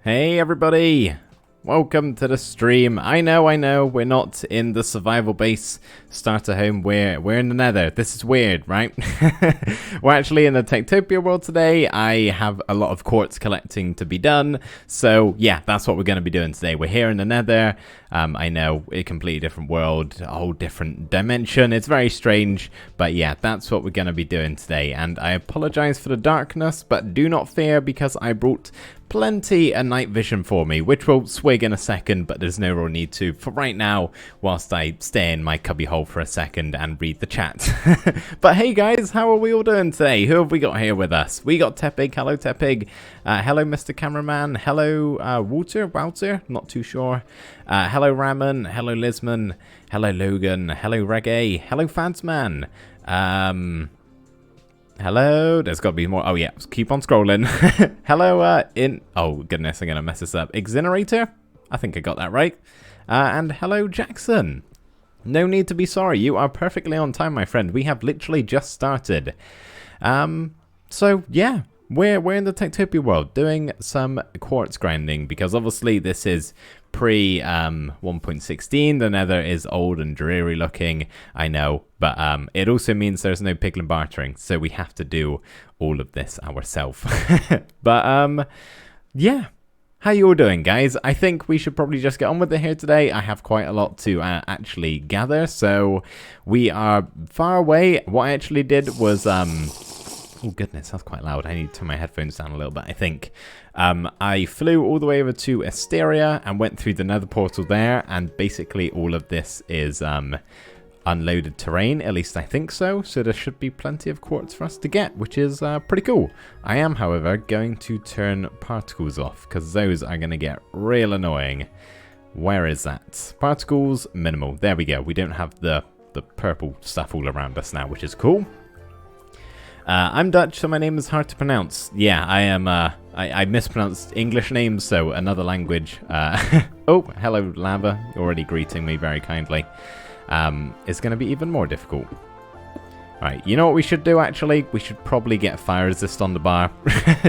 Hey everybody! Welcome to the stream. I know, we're not in the survival base starter home, we're in the nether. This is weird, right? We're actually in the Techtopia world today. I have a lot of quartz collecting to be done, so yeah, that's what we're going to be doing today. We're here in the nether. I know, a completely different world, a whole different dimension. It's very strange, but yeah, that's what we're going to be doing today. And I apologize for the darkness, but do not fear because I brought plenty of night vision for me, which we'll swig in a second, but there's no real need to for right now, whilst I stay in my cubby hole for a second and read the chat. But hey guys, how are we all doing today? Who have we got here with us? We got Tepig. Hello Tepig. Hello Mr. Cameraman. Hello Wouter, not too sure. Hello Ramen. Hello Lisman. Hello Logan. Hello Reggae. Hello Fadsman. Hello, there's got to be more. Oh yeah, keep on scrolling. Hello, oh goodness, I'm gonna mess this up. Exinerator? I think I got that right. And hello, Jackson. No need to be sorry, you are perfectly on time, my friend. We have literally just started. So yeah, we're in the Techtopia world doing some quartz grinding because obviously this is pre 1.16. The nether is old and dreary looking, I know, but it also means there's no piglin bartering, so we have to do all of this ourselves. But yeah, how you all doing, guys? I think we should probably just get on with it here today. I have quite a lot to actually gather, so we are far away. What I actually did was oh goodness, that's quite loud. I need to turn my headphones down a little bit, I think. I flew all the way over to Asteria and went through the nether portal there, and basically all of this is unloaded terrain, at least I think so. So there should be plenty of quartz for us to get, which is pretty cool. I am, however, going to turn particles off because those are going to get real annoying. Where is that? Particles, minimal. There we go. We don't have the purple stuff all around us now, which is cool. I'm Dutch, so my name is hard to pronounce. Yeah, I am, I mispronounced English names, so another language. Oh, hello, Lava, already greeting me very kindly. It's going to be even more difficult. Right, you know what we should do, actually? We should probably get fire resist on the bar,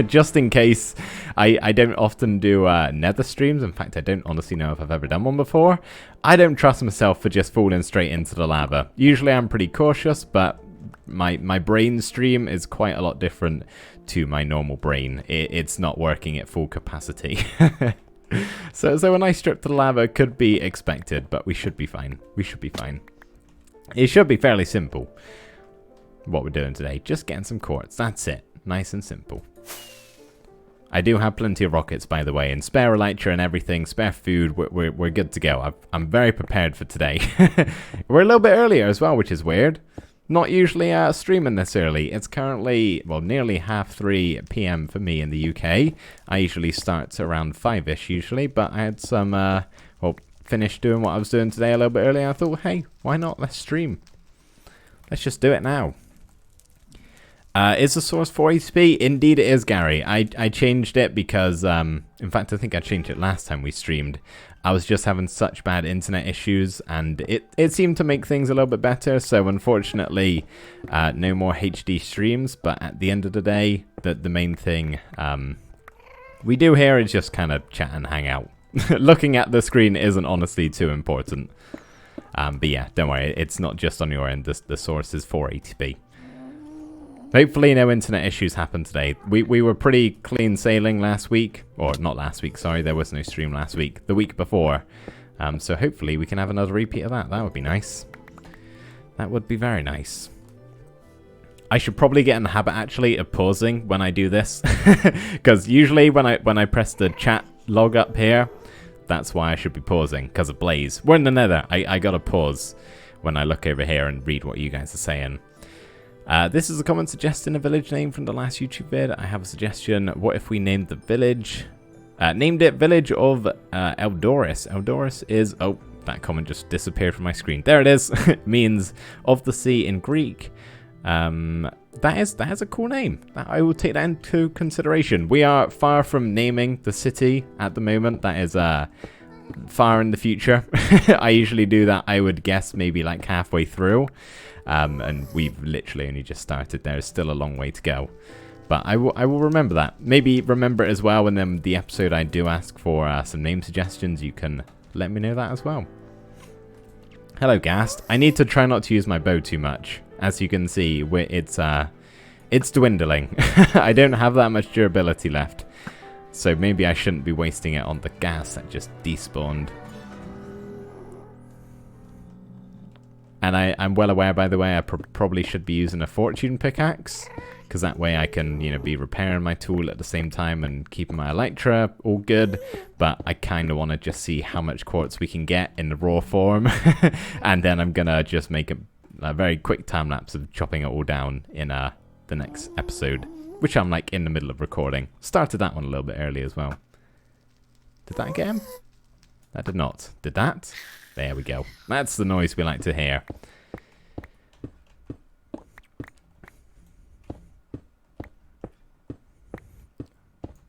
just in case. I don't often do nether streams. In fact, I don't honestly know if I've ever done one before. I don't trust myself for just falling straight into the lava. Usually I'm pretty cautious, but my brain stream is quite a lot different to my normal brain. It's not working at full capacity. So a nice trip to the lava could be expected, but we should be fine. We should be fine. It should be fairly simple what we're doing today. Just getting some quartz. That's it. Nice and simple. I do have plenty of rockets, by the way, and spare elytra and everything, spare food. We're good to go. I'm very prepared for today. We're a little bit earlier as well, which is weird. Not usually streaming this early. It's currently, well, nearly 3:30 p.m. for me in the UK. I usually start around 5-ish usually, but I had some, well, finished doing what I was doing today a little bit earlier. I thought, hey, why not? Let's stream. Let's just do it now. Is the source 480p? Indeed it is, Gary. I changed it because, in fact, I think I changed it last time we streamed. I was just having such bad internet issues, and it seemed to make things a little bit better. So unfortunately, no more HD streams. But at the end of the day, the main thing we do here is just kind of chat and hang out. Looking at the screen isn't honestly too important. But yeah, don't worry. It's not just on your end. The source is 480p. Hopefully no internet issues happen today. We were pretty clean sailing last week. Or not last week, sorry. There was no stream last week. The week before. So hopefully we can have another repeat of that. That would be nice. That would be very nice. I should probably get in the habit, actually, of pausing when I do this. Because usually when I press the chat log up here, that's why I should be pausing. Because of Blaze. We're in the nether. I gotta pause when I look over here and read what you guys are saying. This is a comment suggesting a village name from the last YouTube vid. I have a suggestion. What if we named the village? Named it Village of Eldoris. Eldoris is... Oh, that comment just disappeared from my screen. There it is. Means of the sea in Greek. That is a cool name. I will take that into consideration. We are far from naming the city at the moment. That is far in the future. I usually do that, I would guess, maybe like halfway through. And we've literally only just started. There's still a long way to go. But I will remember that. Maybe remember it as well, and then the episode I do ask for some name suggestions, you can let me know that as well. Hello, Gast. I need to try not to use my bow too much. As you can see, it's dwindling. I don't have that much durability left. So maybe I shouldn't be wasting it on the gas that just despawned. And I'm well aware, by the way, I probably should be using a fortune pickaxe, because that way I can, you know, be repairing my tool at the same time and keeping my elytra all good. But I kind of want to just see how much quartz we can get in the raw form, and then I'm gonna just make a very quick time lapse of chopping it all down in the next episode, which I'm like in the middle of recording. Started that one a little bit early as well. Did that get him? That did not. Did that? There we go. That's the noise we like to hear.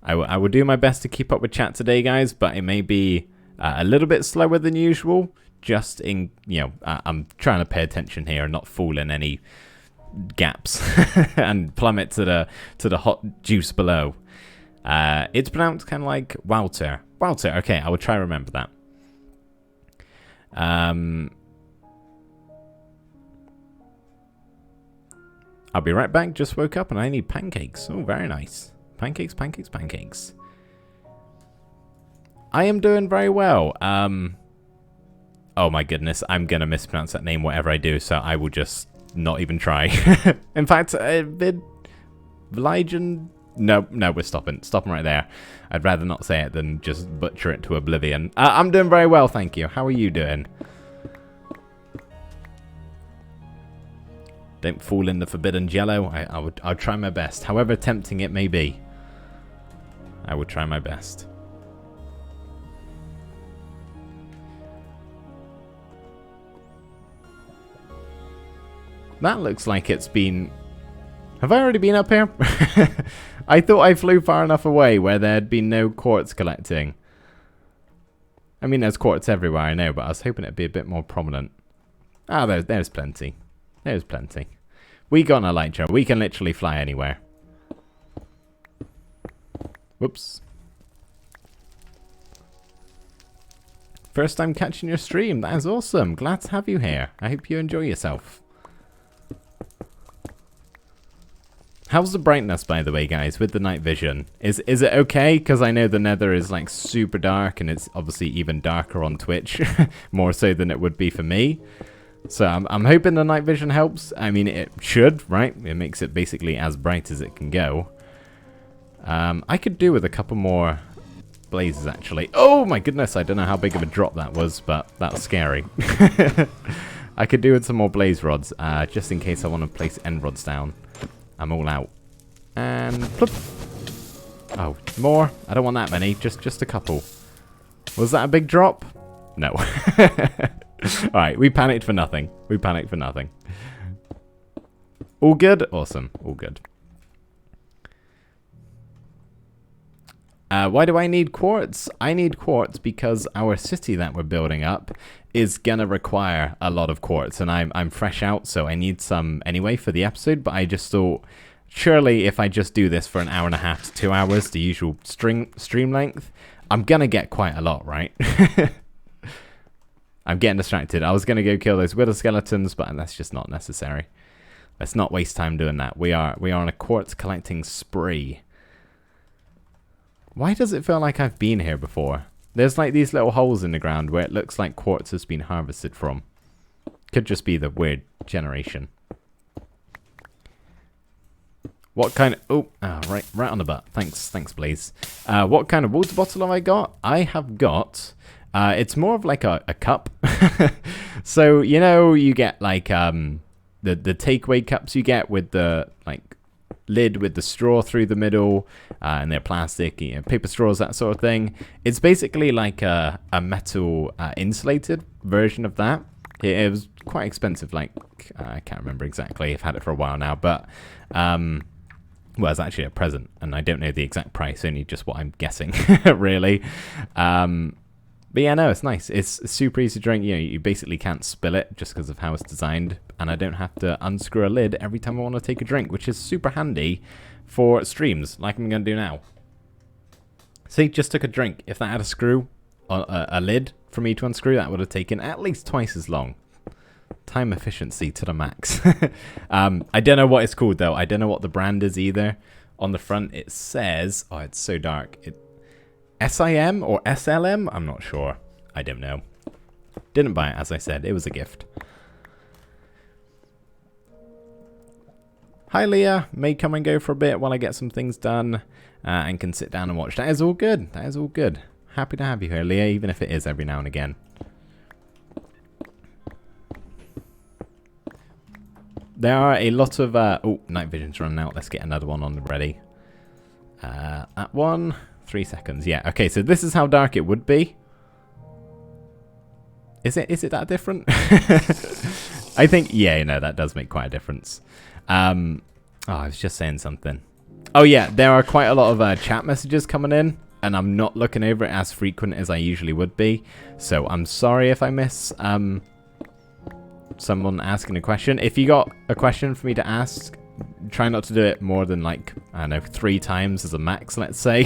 I will do my best to keep up with chat today, guys, but it may be a little bit slower than usual. Just in, you know, I'm trying to pay attention here and not fall in any gaps and plummet to the hot juice below. It's pronounced kind of like Walter. Walter. Okay, I will try to remember that. I'll be right back. Just woke up and I need pancakes. Oh, very nice. Pancakes, pancakes, pancakes. I am doing very well. Oh my goodness, I'm gonna mispronounce that name whatever I do, so I will just not even try. In fact, Vligen. No, we're stopping right there. I'd rather not say it than just butcher it to oblivion. I'm doing very well, thank you. How are you doing? Don't fall in the forbidden jello. I'll try my best. However tempting it may be, I will try my best. That looks like it's been... Have I already been up here? I thought I flew far enough away where there had been no quartz collecting. I mean, there's quartz everywhere, I know, but I was hoping it'd be a bit more prominent. Ah, there's plenty. There's plenty. We got an elytra. We can literally fly anywhere. Whoops. First time catching your stream. That is awesome. Glad to have you here. I hope you enjoy yourself. How's the brightness, by the way, guys, with the night vision? Is it okay? Because I know the nether is like super dark, and it's obviously even darker on Twitch, more so than it would be for me. So I'm hoping the night vision helps. I mean, it should, right? It makes it basically as bright as it can go. I could do with a couple more blazes, actually. Oh my goodness, I don't know how big of a drop that was, but that was scary. I could do with some more blaze rods, just in case I want to place end rods down. I'm all out. And plop. Oh, more? I don't want that many. Just a couple. Was that a big drop? No. Alright, we panicked for nothing. We panicked for nothing. All good? Awesome. All good. Why do I need quartz? I need quartz because our city that we're building up is gonna require a lot of quartz, and I'm fresh out, so I need some anyway for the episode. But I just thought, surely if I just do this for an hour and a half to 2 hours, the usual stream length, I'm gonna get quite a lot, right? I'm getting distracted. I was gonna go kill those wither skeletons, but that's just not necessary. Let's not waste time doing that. We are on a quartz collecting spree. Why does it feel like I've been here before? There's like these little holes in the ground where it looks like quartz has been harvested from. Could just be the weird generation. What kind of... Oh, right on the butt. Thanks, Blaze. What kind of water bottle have I got? I have got... it's more of like a cup. So, you know, you get like the takeaway cups you get with the like lid with the straw through the middle, and they're plastic, you know, paper straws, that sort of thing. It's basically like a metal insulated version of that. It was quite expensive, like I can't remember exactly. I've had it for a while now, but well, it's actually a present, and I don't know the exact price, only just what I'm guessing, really. But yeah, no, it's nice. It's super easy to drink. You know, you basically can't spill it just because of how it's designed. And I don't have to unscrew a lid every time I want to take a drink, which is super handy for streams, like I'm going to do now. See, just took a drink. If that had a screw, a lid for me to unscrew, that would have taken at least twice as long. Time efficiency to the max. I don't know what it's called, though. I don't know what the brand is either. On the front, it says... Oh, it's so dark. SIM or SLM? I'm not sure. I don't know. Didn't buy it, as I said. It was a gift. Hi, Leah. May come and go for a bit while I get some things done and can sit down and watch. That is all good. That is all good. Happy to have you here, Leah, even if it is every now and again. There are a lot of... oh, night vision's running out. Let's get another one on ready. That one... 3 seconds. Yeah, okay, so this is how dark it would be. Is it that different? I think, yeah, no, that does make quite a difference. Oh, I was just saying something. Oh, yeah, there are quite a lot of chat messages coming in, and I'm not looking over it as frequent as I usually would be. So I'm sorry if I miss someone asking a question. If you got a question for me to ask, try not to do it more than, like, I don't know, 3 times as a max, let's say.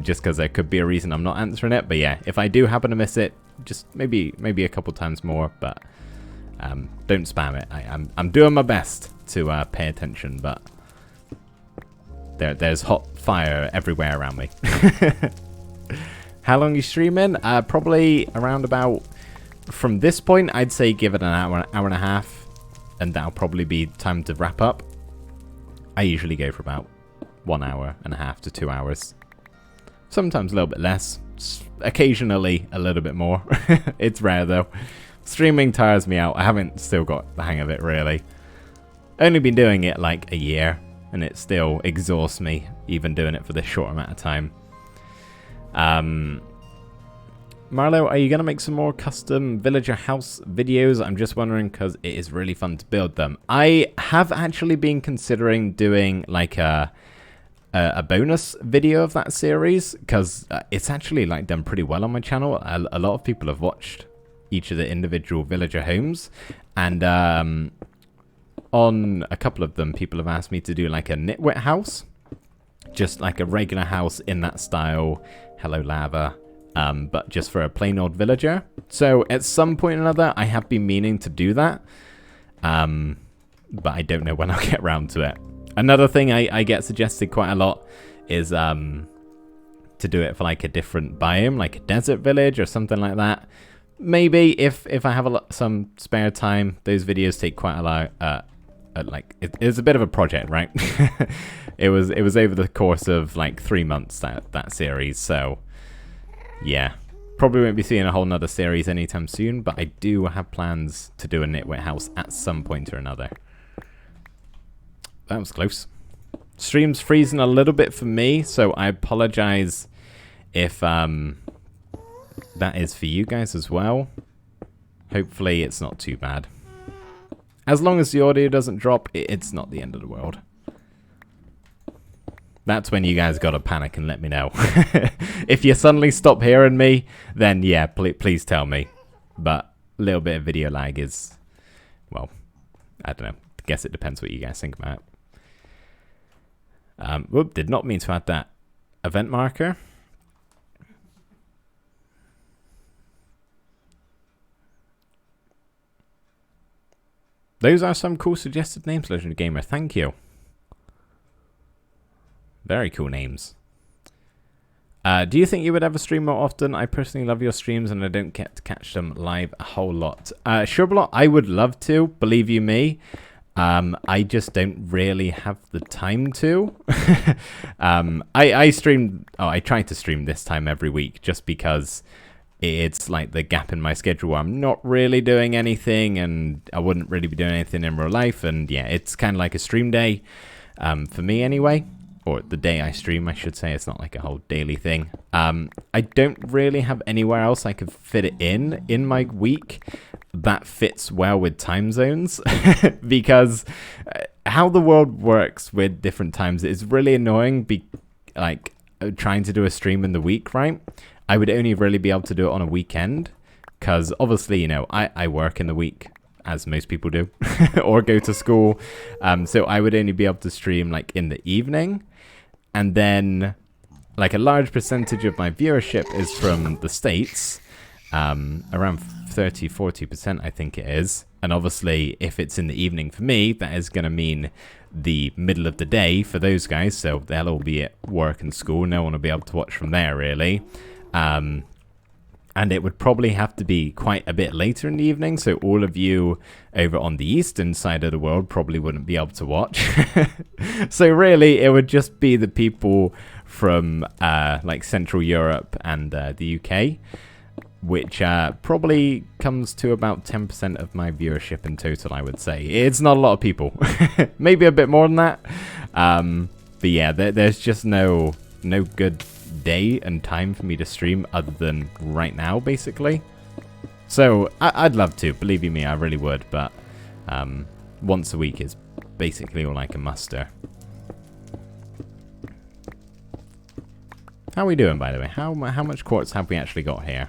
Just because there could be a reason I'm not answering it. But yeah, if I do happen to miss it, just maybe a couple times more, but don't spam it. I'm doing my best to pay attention, but there's hot fire everywhere around me. How long are you streaming? Probably around about, from this point, I'd say give it an hour and a half. And that'll probably be time to wrap up. I usually go for about 1 hour and a half to 2 hours. Sometimes a little bit less. Occasionally a little bit more. It's rare though. Streaming tires me out. I haven't still got the hang of it really. Only been doing it like a year. And it still exhausts me. Even doing it for this short amount of time. Marlo, are you going to make some more custom villager house videos? I'm just wondering because it is really fun to build them. I have actually been considering doing like a bonus video of that series because it's actually like done pretty well on my channel. A lot of people have watched each of the individual villager homes, and on a couple of them, people have asked me to do like a nitwit house, just like a regular house in that style. Hello, lava. But just for a plain old villager. So at some point or another, I have been meaning to do that. But I don't know when I'll get around to it. Another thing I get suggested quite a lot is to do it for like a different biome, like a desert village or something like that. Maybe if I have some spare time. Those videos take quite a lot. It's a bit of a project, right? It was over the course of like 3 months that series. So. Yeah, probably won't be seeing a whole nother series anytime soon, but I do have plans to do a nitwit house at some point or another. That was close. Stream's freezing a little bit for me, so I apologize if that is for you guys as well. Hopefully it's not too bad. As long as the audio doesn't drop, it's not the end of the world. That's when you guys gotta panic and let me know. If you suddenly stop hearing me, then yeah, please tell me. But a little bit of video lag is, well, I don't know. I guess it depends what you guys think about it. Whoop, did not mean to add that event marker. Those are some cool suggested names, Legendary Gamer. Thank you. Very cool names. Do you think you would ever stream more often? I personally love your streams and I don't get to catch them live a whole lot. Sure, I would love to, believe you me. I just don't really have the time to. I try to stream this time every week just because it's like the gap in my schedule where I'm not really doing anything and I wouldn't really be doing anything in real life. And yeah, it's kind of like a stream day for me anyway. Or the day I stream, I should say. It's not like a whole daily thing. I don't really have anywhere else I could fit it in my week that fits well with time zones. Because how the world works with different times is really annoying. Trying to do a stream in the week, right? I would only really be able to do it on a weekend, because obviously, you know, I work in the week, as most people do, or go to school. So I would only be able to stream like in the evening. And then like a large percentage of my viewership is from the States, around 30-40% I think it is. And obviously if it's in the evening for me, that is going to mean the middle of the day for those guys. So they'll all be at work and school. No one will be able to watch from there really. And it would probably have to be quite a bit later in the evening, so all of you over on the eastern side of the world probably wouldn't be able to watch. So really, it would just be the people from like Central Europe and the UK, which probably comes to about 10% of my viewership in total, I would say. It's not a lot of people. Maybe a bit more than that. But yeah, there's just no good day and time for me to stream other than right now, basically. So I'd love to, believe you me, I really would, but once a week is basically all I can muster. How are we doing, by the way? How much quartz have we actually got here?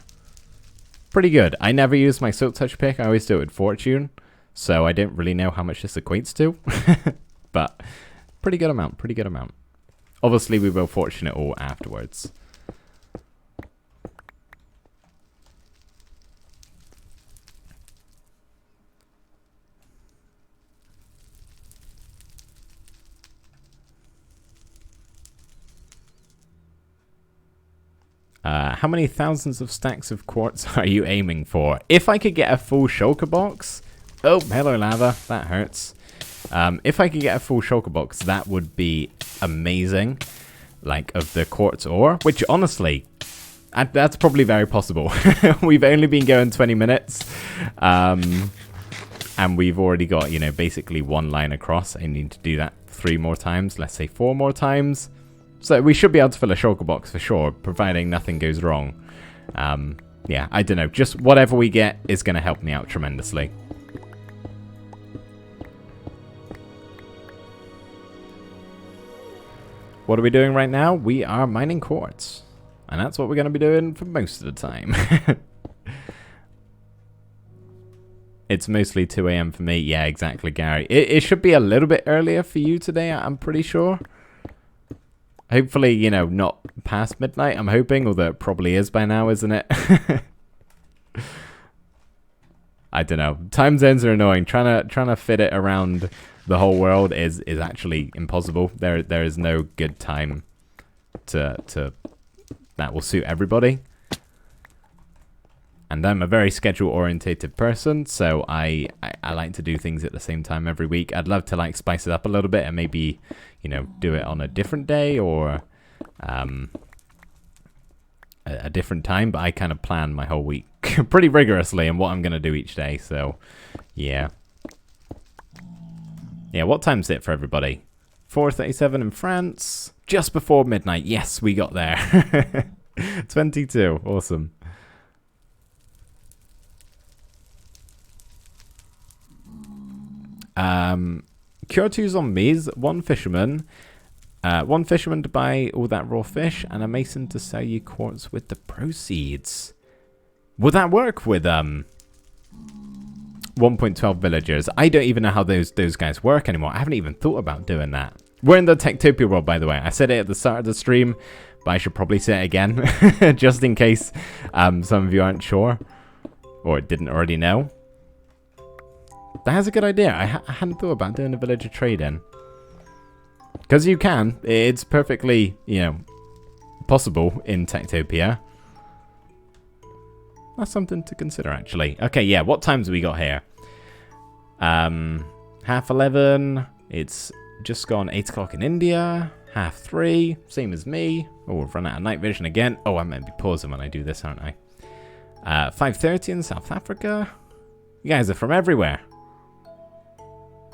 Pretty good. I never use my silk touch pick. I always do it with fortune, so I don't really know how much this equates to. But pretty good amount, pretty good amount. Obviously, we will fortune it all afterwards. How many thousands of stacks of quartz are you aiming for? If I could get a full shulker box... Oh, hello, lava. That hurts. If I could get a full shulker box, that would be amazing. Like, of the quartz ore. Which, honestly, that's probably very possible. We've only been going 20 minutes. And we've already got, you know, basically one line across. I need to do that 3 more times. Let's say 4 more times. So we should be able to fill a shulker box for sure, providing nothing goes wrong. Yeah, I don't know. Just whatever we get is going to help me out tremendously. What are we doing right now? We are mining quartz. And that's what we're going to be doing for most of the time. It's mostly 2 AM for me. Yeah, exactly, Gary. It should be a little bit earlier for you today, I'm pretty sure. Hopefully, you know, not past midnight, I'm hoping, although it probably is by now, isn't it? I don't know. Time zones are annoying. Trying to fit it around the whole world is actually impossible. There is no good time to that will suit everybody. And I'm a very schedule-orientated person, so I like to do things at the same time every week. I'd love to like spice it up a little bit and maybe, you know, do it on a different day or a different time. But I kind of plan my whole week pretty rigorously and what I'm going to do each day. So, yeah. Yeah, what time's it for everybody? 4:37 in France. Just before midnight. Yes, we got there. 22. Awesome. Cure 2 zombies, 1 fisherman. 1 fisherman to buy all that raw fish, and a mason to sell you quartz with the proceeds. Would that work with 1.12 villagers? I don't even know how those guys work anymore. I haven't even thought about doing that. We're in the Techtopia world, by the way. I said it at the start of the stream, but I should probably say it again, just in case some of you aren't sure or didn't already know. That's a good idea. I hadn't thought about doing a villager trade-in. Because you can. It's perfectly, you know, possible in Techtopia. That's something to consider, actually. Okay, yeah, what times have we got here? 11:30. It's just gone 8 o'clock in India. 3:30. Same as me. Oh, we've run out of night vision again. Oh, I might be pausing when I do this, aren't I? 5:30 in South Africa. You guys are from everywhere.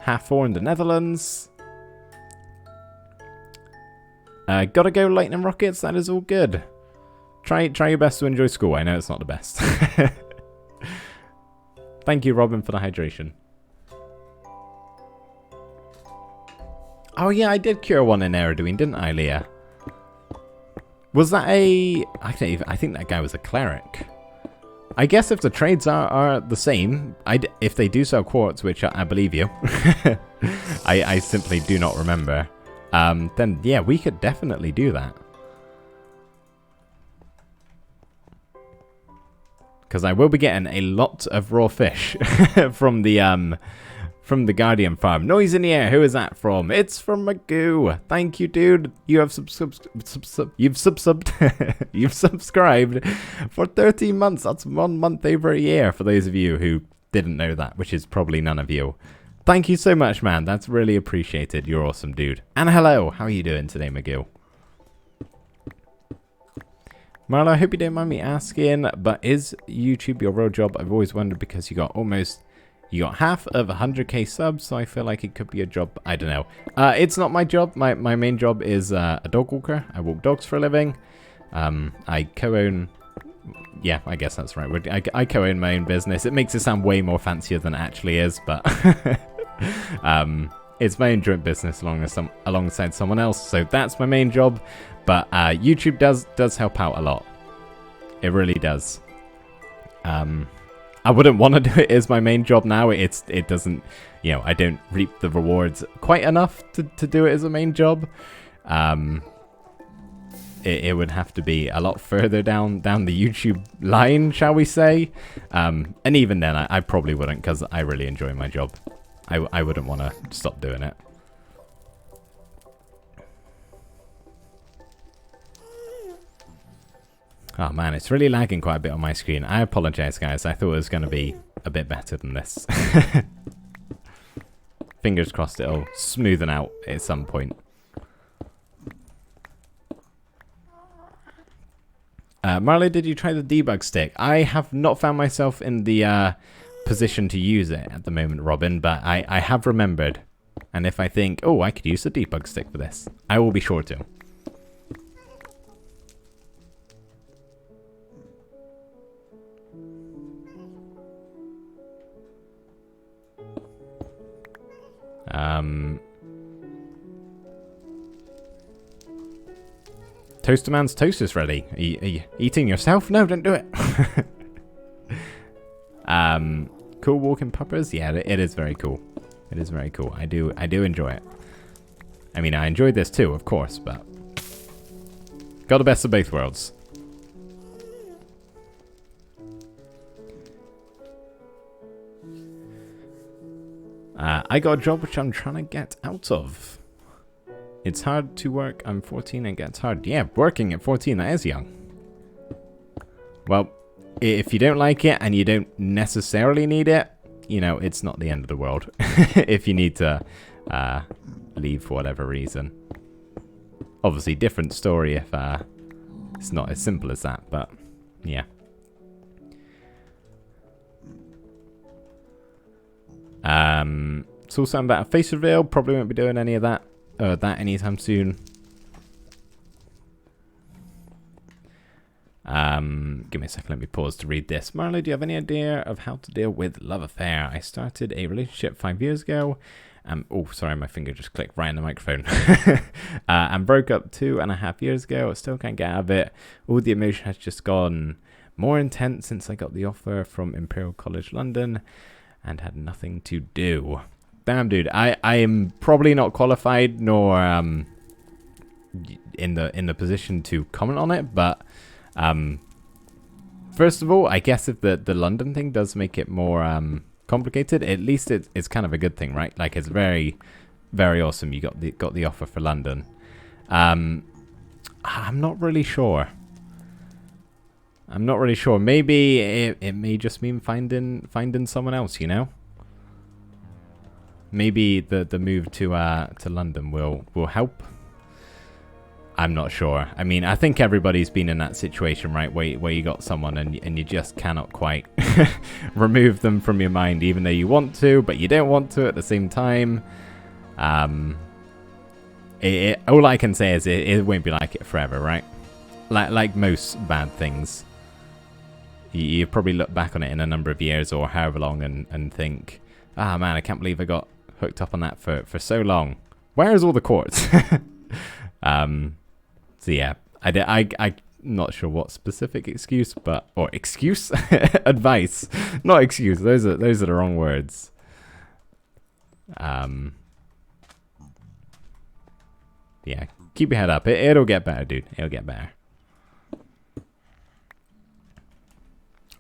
4:30 in the Netherlands. Gotta go lightning rockets. That is all good. Try your best to enjoy school. I know it's not the best. Thank you, Robin, for the hydration. Oh yeah, I did cure 1 in Aeroduine, didn't I, Leah? Was that a... I think that guy was a cleric. I guess if the trades are the same, if they do sell quartz, which I believe you, I simply do not remember, then yeah, we could definitely do that. Because I will be getting a lot of raw fish from the Guardian farm. Noise in the air. Who is that from? It's from Magoo. Thank you, dude. You have you've subscribed for 13 months. That's 1 month over a year for those of you who didn't know that, which is probably none of you. Thank you so much, man. That's really appreciated. You're awesome, dude. And hello. How are you doing today, Magoo? Marla, I hope you don't mind me asking, but is YouTube your real job? I've always wondered because you got half of 100k subs, so I feel like it could be a job. I don't know. It's not my job. My main job is a dog walker. I walk dogs for a living. I co-own... Yeah, I guess that's right. I co-own my own business. It makes it sound way more fancier than it actually is, but... it's my own joint business alongside someone else, so that's my main job. But YouTube does help out a lot. It really does. I wouldn't want to do it as my main job now. It doesn't, you know, I don't reap the rewards quite enough to do it as a main job. It would have to be a lot further down the YouTube line, shall we say. And even then, I probably wouldn't, because I really enjoy my job. I wouldn't want to stop doing it. Oh man, it's really lagging quite a bit on my screen. I apologize, guys. I thought it was going to be a bit better than this. Fingers crossed it'll smoothen out at some point. Marley, did you try the debug stick? I have not found myself in the position to use it at the moment, Robin, but I have remembered. And if I think, oh, I could use the debug stick for this, I will be sure to. Toasterman's toast is ready. Are you eating yourself? No, don't do it. Cool walking puppers. Yeah, it is very cool. It is very cool. I do enjoy it. I mean, I enjoyed this too, of course, but got the best of both worlds. I got a job which I'm trying to get out of. It's hard to work. I'm 14 and gets hard. Yeah, working at 14, that is young. Well, if you don't like it and you don't necessarily need it, you know, it's not the end of the world. If you need to leave for whatever reason. Obviously, different story if it's not as simple as that, but yeah. It's also about a face reveal. Probably won't be doing any of that anytime soon. Give me a second, let me pause to read this. Marley, do you have any idea of how to deal with love affair? I started a relationship 5 years ago. Oh, sorry, my finger just clicked right in the microphone. And broke up 2.5 years ago. I still can't get out of it. All the emotion has just gone more intense since I got the offer from Imperial College London and had nothing to do. Damn, dude, I am probably not qualified nor in the position to comment on it, but first of all, I guess if the London thing does make it more complicated, at least it's kind of a good thing, right? Like, it's very, very awesome you got the offer for London. I'm not really sure. Maybe it may just mean finding someone else, you know? Maybe the move to London will help. I'm not sure. I mean, I think everybody's been in that situation, right? Where you got someone and you just cannot quite remove them from your mind, even though you want to, but you don't want to at the same time. All I can say is it won't be like it forever, right? Like most bad things. You probably look back on it in a number of years or however long and think, ah, man, I can't believe I got hooked up on that for so long. Where is all the quartz? So yeah, I'm not sure what specific excuse, but or excuse, advice, not excuse. Those are the wrong words. Yeah, keep your head up. It'll get better, dude. It'll get better.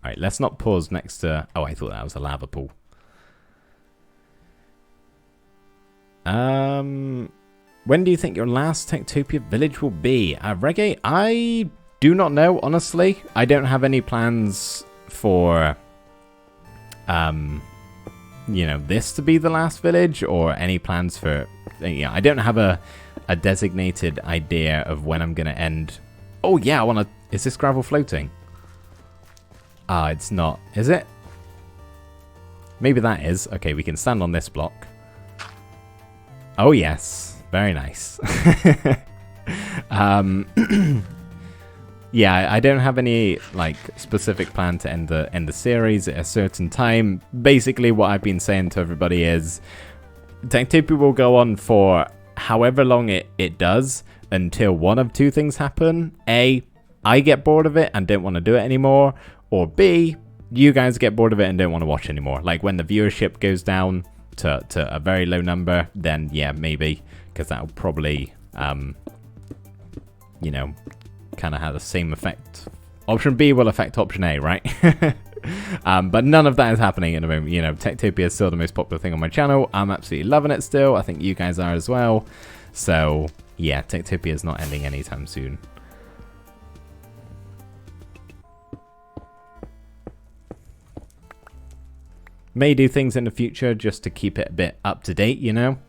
All right, let's not pause next to. Oh, I thought that was a lava pool. When do you think your last Techtopia village will be? Reggae, I do not know, honestly. I don't have any plans for, you know, this to be the last village, or any plans for, I don't have a designated idea of when I'm going to end. Oh, yeah, I want to, is this gravel floating? Ah, it's not, is it? Maybe that is. Okay, we can stand on this block. Oh, yes. Very nice. Yeah, I don't have any like specific plan to end the series at a certain time. Basically, what I've been saying to everybody is Techtopia will go on for however long it does until one of two things happen. A, I get bored of it and don't want to do it anymore. Or B, you guys get bored of it and don't want to watch anymore. Like when the viewership goes down to a very low number, then yeah, maybe. Because that'll probably, you know, kind of have the same effect. Option B will affect option A, right? But none of that is happening at the moment. You know, Techtopia is still the most popular thing on my channel. I'm absolutely loving it still. I think you guys are as well. So, yeah, Techtopia is not ending anytime soon. May do things in the future just to keep it a bit up to date, you know?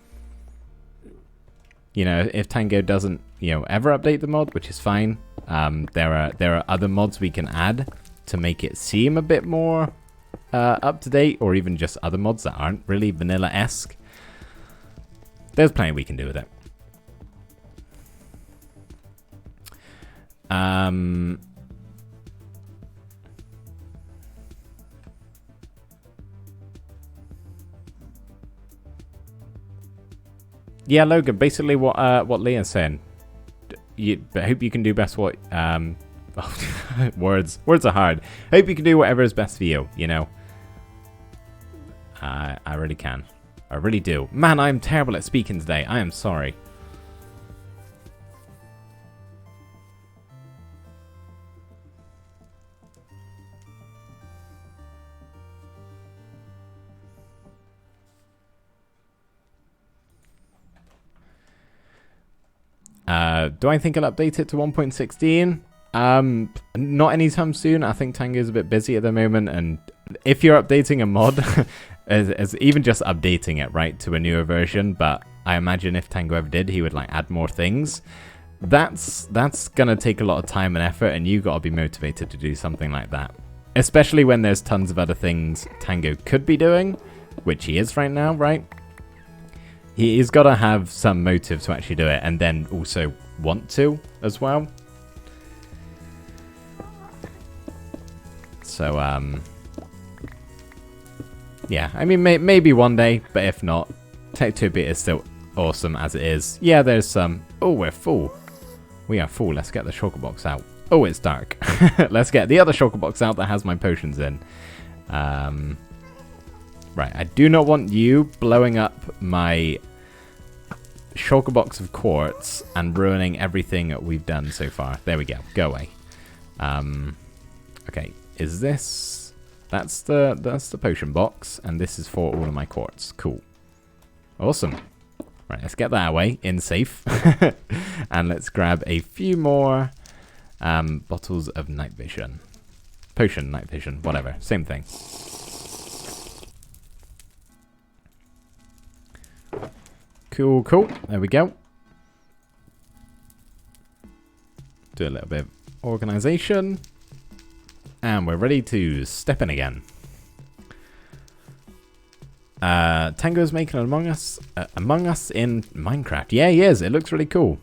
You know, if Tango doesn't, you know, ever update the mod, which is fine, there are other mods we can add to make it seem a bit more up to date, or even just other mods that aren't really vanilla-esque. There's plenty we can do with it. Yeah, Logan, basically what Leah's saying. I hope you can do best what... words are hard. Hope you can do whatever is best for you, you know. I really can. I really do. Man, I'm terrible at speaking today. I am sorry. Do I think I'll update it to 1.16? Not anytime soon. I think Tango's a bit busy at the moment, and if you're updating a mod, as even just updating it, right, to a newer version, but I imagine if Tango ever did, he would like add more things. That's gonna take a lot of time and effort, and you gotta be motivated to do something like that. Especially when there's tons of other things Tango could be doing, which he is right now, right? He's got to have some motive to actually do it, and then also want to as well. So, yeah, I mean, maybe one day, but if not, Techtopia is still awesome as it is. Yeah, there's some... Oh, we're full. We are full. Let's get the shulker box out. Oh, it's dark. Let's get the other shulker box out that has my potions in. Right, I do not want you blowing up my shulker box of quartz and ruining everything that we've done so far. There we go. Go away. Okay, is this... That's the potion box, and this is for all of my quartz. Cool. Awesome. Right, let's get that away in safe. And let's grab a few more bottles of night vision. Potion, night vision, whatever. Same thing. Cool, cool. There we go. Do a little bit of organization. And we're ready to step in again. Tango's making an Among Us in Minecraft. Yeah, he is. It looks really cool.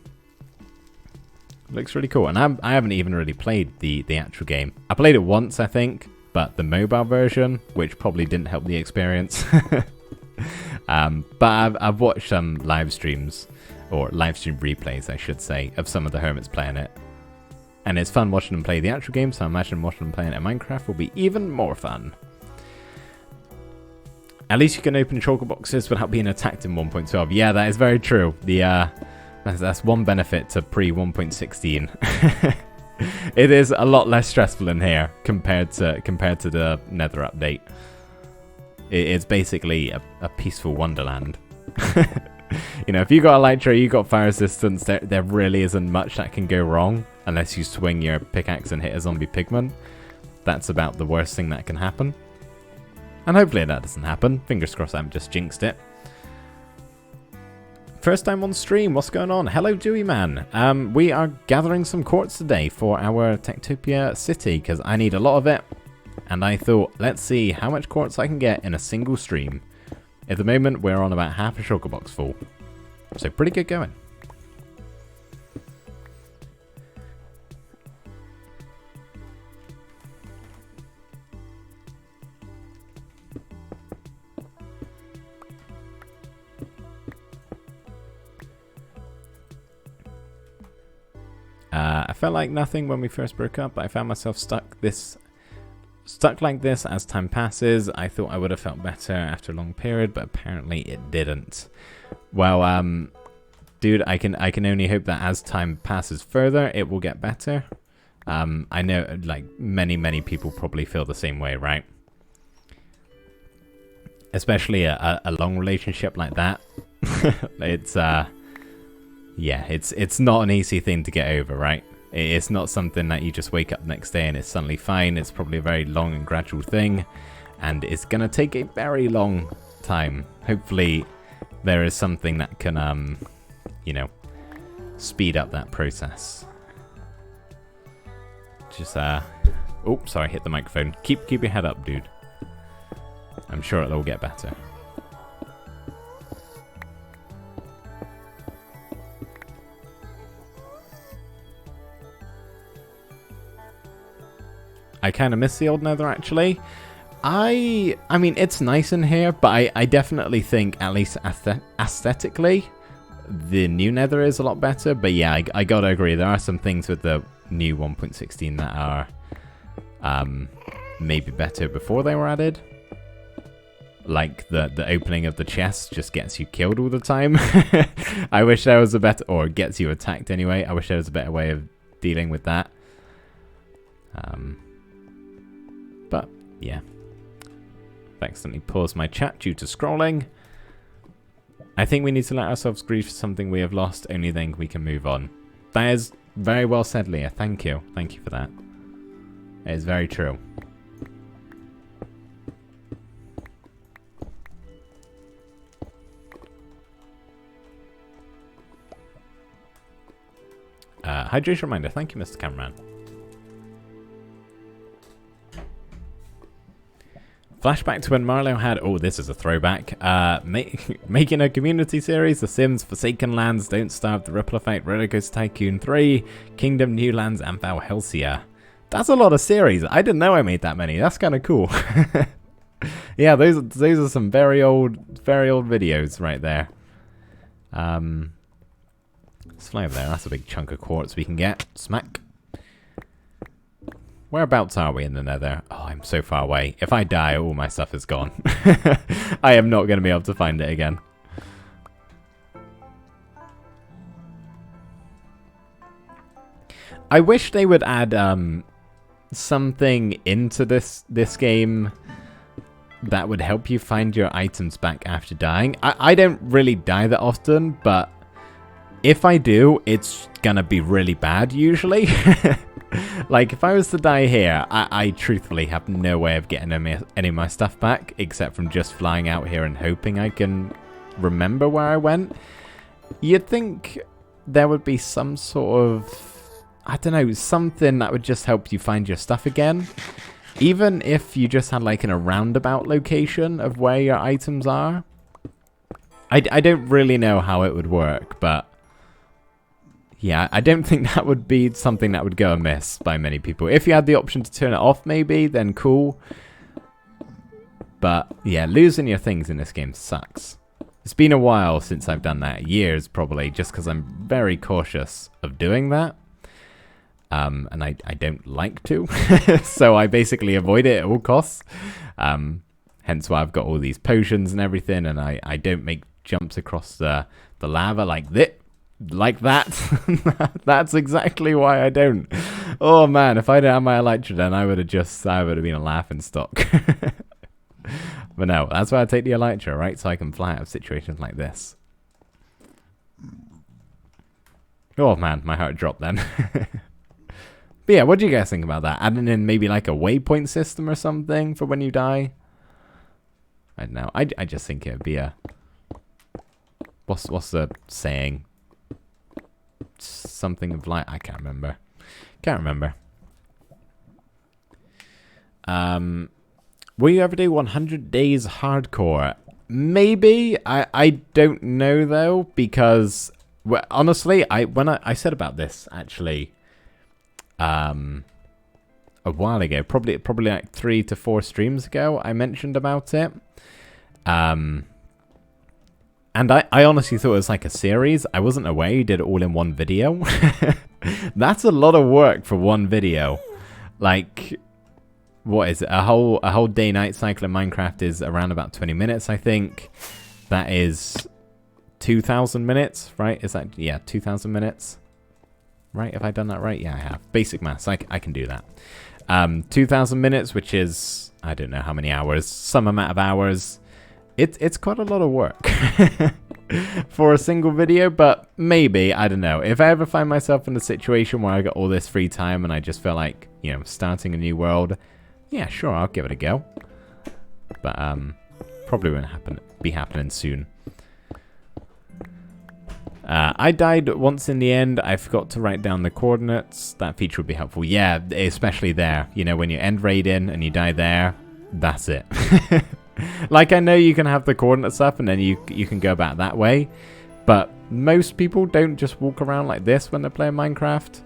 It looks really cool. And I haven't even really played the actual game. I played it once, I think, but the mobile version, which probably didn't help the experience. But I've watched some live streams, or live stream replays, I should say, of some of the hermits playing it. And it's fun watching them play the actual game, so I imagine watching them playing it in Minecraft will be even more fun. At least you can open shulker boxes without being attacked in 1.12. Yeah, that is very true. That's one benefit to pre-1.16. It is a lot less stressful in here compared to the Nether update. It's basically a peaceful wonderland. You know, if you got elytra, you got fire resistance, there really isn't much that can go wrong unless you swing your pickaxe and hit a zombie pigman. That's about the worst thing that can happen. And hopefully that doesn't happen. Fingers crossed I haven't just jinxed it. First time on stream, what's going on? Hello, Dewey Man. We are gathering some quartz today for our Techtopia city because I need a lot of it. And I thought, let's see how much quartz I can get in a single stream. At the moment, we're on about half a shulker box full. So pretty good going. I felt like nothing when we first broke up, but I found myself stuck like this as time passes. I thought I would have felt better after a long period, but apparently it didn't. Well, dude, I can only hope that as time passes further, it will get better. I know, like, many people probably feel the same way, right? Especially a long relationship like that. It's yeah, it's not an easy thing to get over, right? It's not something that you just wake up next day and it's suddenly fine. It's probably a very long and gradual thing, and it's gonna take a very long time. Hopefully there is something that can, you know, speed up that process. Just, oh, sorry, hit the microphone. Keep your head up, dude. I'm sure it'll all get better. I kind of miss the old Nether, actually. I mean, it's nice in here, but I definitely think, at least aesthetically, the new Nether is a lot better. But yeah, I gotta agree. There are some things with the new 1.16 that are maybe better before they were added. Like the opening of the chest just gets you killed all the time. I wish there was a better, or gets you attacked anyway. I wish there was a better way of dealing with that. But yeah, I accidentally paused my chat due to scrolling. I think we need to let ourselves grieve for something we have lost. Only then we can move on. That is very well said, Leah. Thank you. Thank you for that. It is very true. Hydration reminder. Thank you, Mr. Cameraman. Flashback to when Marlo had, oh, this is a throwback, making a community series, The Sims, Forsaken Lands, Don't Starve, The Ripple Effect, Roller Coaster Tycoon 3, Kingdom, New Lands, and Valhelsia. That's a lot of series. I didn't know I made that many. That's kind of cool. Yeah, those are some very old videos right there. Let's fly over there. That's a big chunk of quartz we can get. Smack. Whereabouts are we in the Nether? Oh, I'm so far away. If I die, all my stuff is gone. I am not going to be able to find it again. I wish they would add something into this game that would help you find your items back after dying. I don't really die that often, but if I do, it's going to be really bad usually. Like, if I was to die here, I truthfully have no way of getting any of my stuff back, except from just flying out here and hoping I can remember where I went. You'd think there would be some sort of, I don't know, something that would just help you find your stuff again. Even if you just had, like, a roundabout location of where your items are. I don't really know how it would work, but yeah, I don't think that would be something that would go amiss by many people. If you had the option to turn it off, maybe, then cool. But yeah, losing your things in this game sucks. It's been a while since I've done that. Years, probably, just because I'm very cautious of doing that. And I don't like to. So I basically avoid it at all costs. Hence why I've got all these potions and everything, and I don't make jumps across the lava like that. That's exactly why I don't. Oh man, if I didn't have my elytra, then I would have been a laughing stock. But no, that's why I take the elytra, right? So I can fly out of situations like this. Oh man, my heart dropped then. But yeah, what do you guys think about that? Adding in maybe like a waypoint system or something for when you die? I don't know. I just think it would be a... What's the saying? Something of like... I can't remember. Will you ever do 100 days hardcore? Maybe. I don't know though, because... Well, honestly, when I said about this, actually... a while ago, probably like 3 to 4 streams ago, I mentioned about it. And I honestly thought it was like a series. I wasn't aware you did it all in one video. That's a lot of work for one video. Like, what is it? A whole day-night cycle in Minecraft is around about 20 minutes, I think. That is 2,000 minutes, right? Is that, yeah, 2,000 minutes? Right, have I done that right? Yeah, I have. Basic maths, I can do that. 2,000 minutes, which is, I don't know how many hours, some amount of hours. It's quite a lot of work for a single video, but maybe, I don't know. If I ever find myself in a situation where I got all this free time and I just feel like, you know, starting a new world, yeah, sure, I'll give it a go. But probably won't be happening soon. I died once in the end. I forgot to write down the coordinates. That feature would be helpful. Yeah, especially there. You know, when you end raiding and you die there, that's it. Like, I know you can have the coordinates up and then you can go back that way. But most people don't just walk around like this when they're playing Minecraft.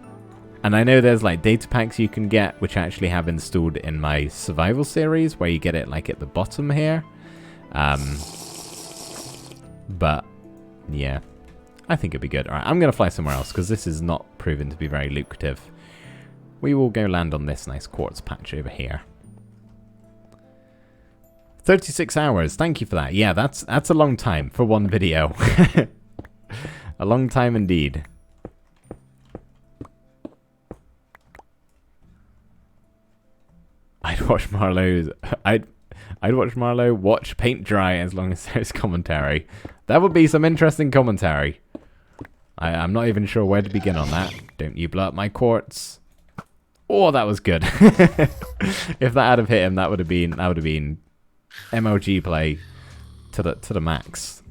And I know there's like data packs you can get, which I actually have installed in my survival series, where you get it like at the bottom here. But, yeah. I think it'd be good. Alright, I'm going to fly somewhere else because this is not proven to be very lucrative. We will go land on this nice quartz patch over here. 36 hours. Thank you for that. Yeah, that's a long time for one video. A long time indeed. I'd watch Marlowe's... I'd watch Marlowe watch paint dry as long as there's commentary. That would be some interesting commentary. I'm not even sure where to begin on that. Don't you blow up my quartz. Oh, that was good. If that had have hit him, that would have been MLG play to the max.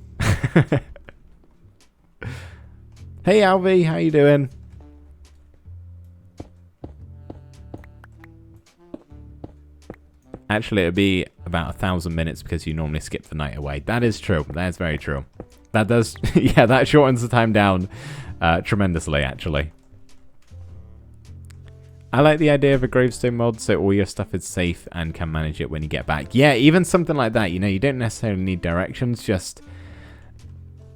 Hey Alvi, how you doing? Actually, it would be about 1,000 minutes because you normally skip the night away. That is true. That is very true. That does, yeah, that shortens the time down tremendously, actually. I like the idea of a gravestone mod so all your stuff is safe and can manage it when you get back. Yeah, even something like that, you know, you don't necessarily need directions, just...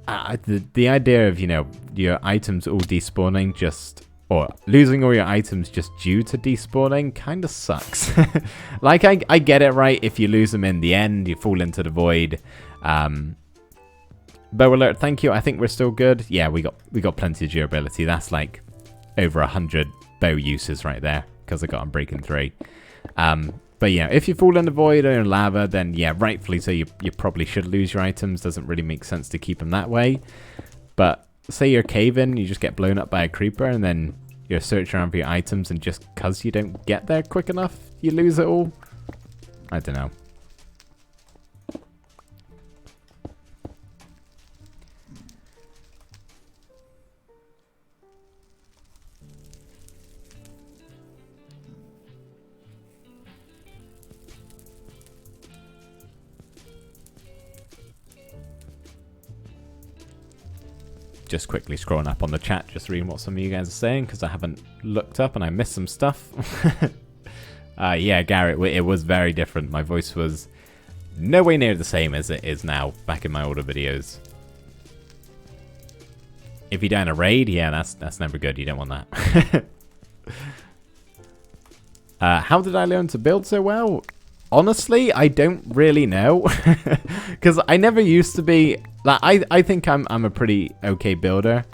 the idea of, you know, your items all despawning just... Or losing all your items just due to despawning kind of sucks. Like, I get it, right? If you lose them in the end, you fall into the void. Bow alert, thank you. I think we're still good. Yeah, we got plenty of durability. That's like over 100 bow uses right there because I got Unbreaking 3. But yeah, if you fall in the void or in lava, then yeah, rightfully so, you probably should lose your items. Doesn't really make sense to keep them that way. But say you're caving, you just get blown up by a creeper, and then you're searching around for your items, and just because you don't get there quick enough, you lose it all. I don't know. Just quickly scrolling up on the chat, just reading what some of you guys are saying, because I haven't looked up and I missed some stuff. Yeah, Garrett, it was very different. My voice was nowhere near the same as it is now, back in my older videos. If you die in a raid, yeah, that's never good. You don't want that. How did I learn to build so well? Honestly, I don't really know. Because I never used to be... Like, I think I'm a pretty okay builder.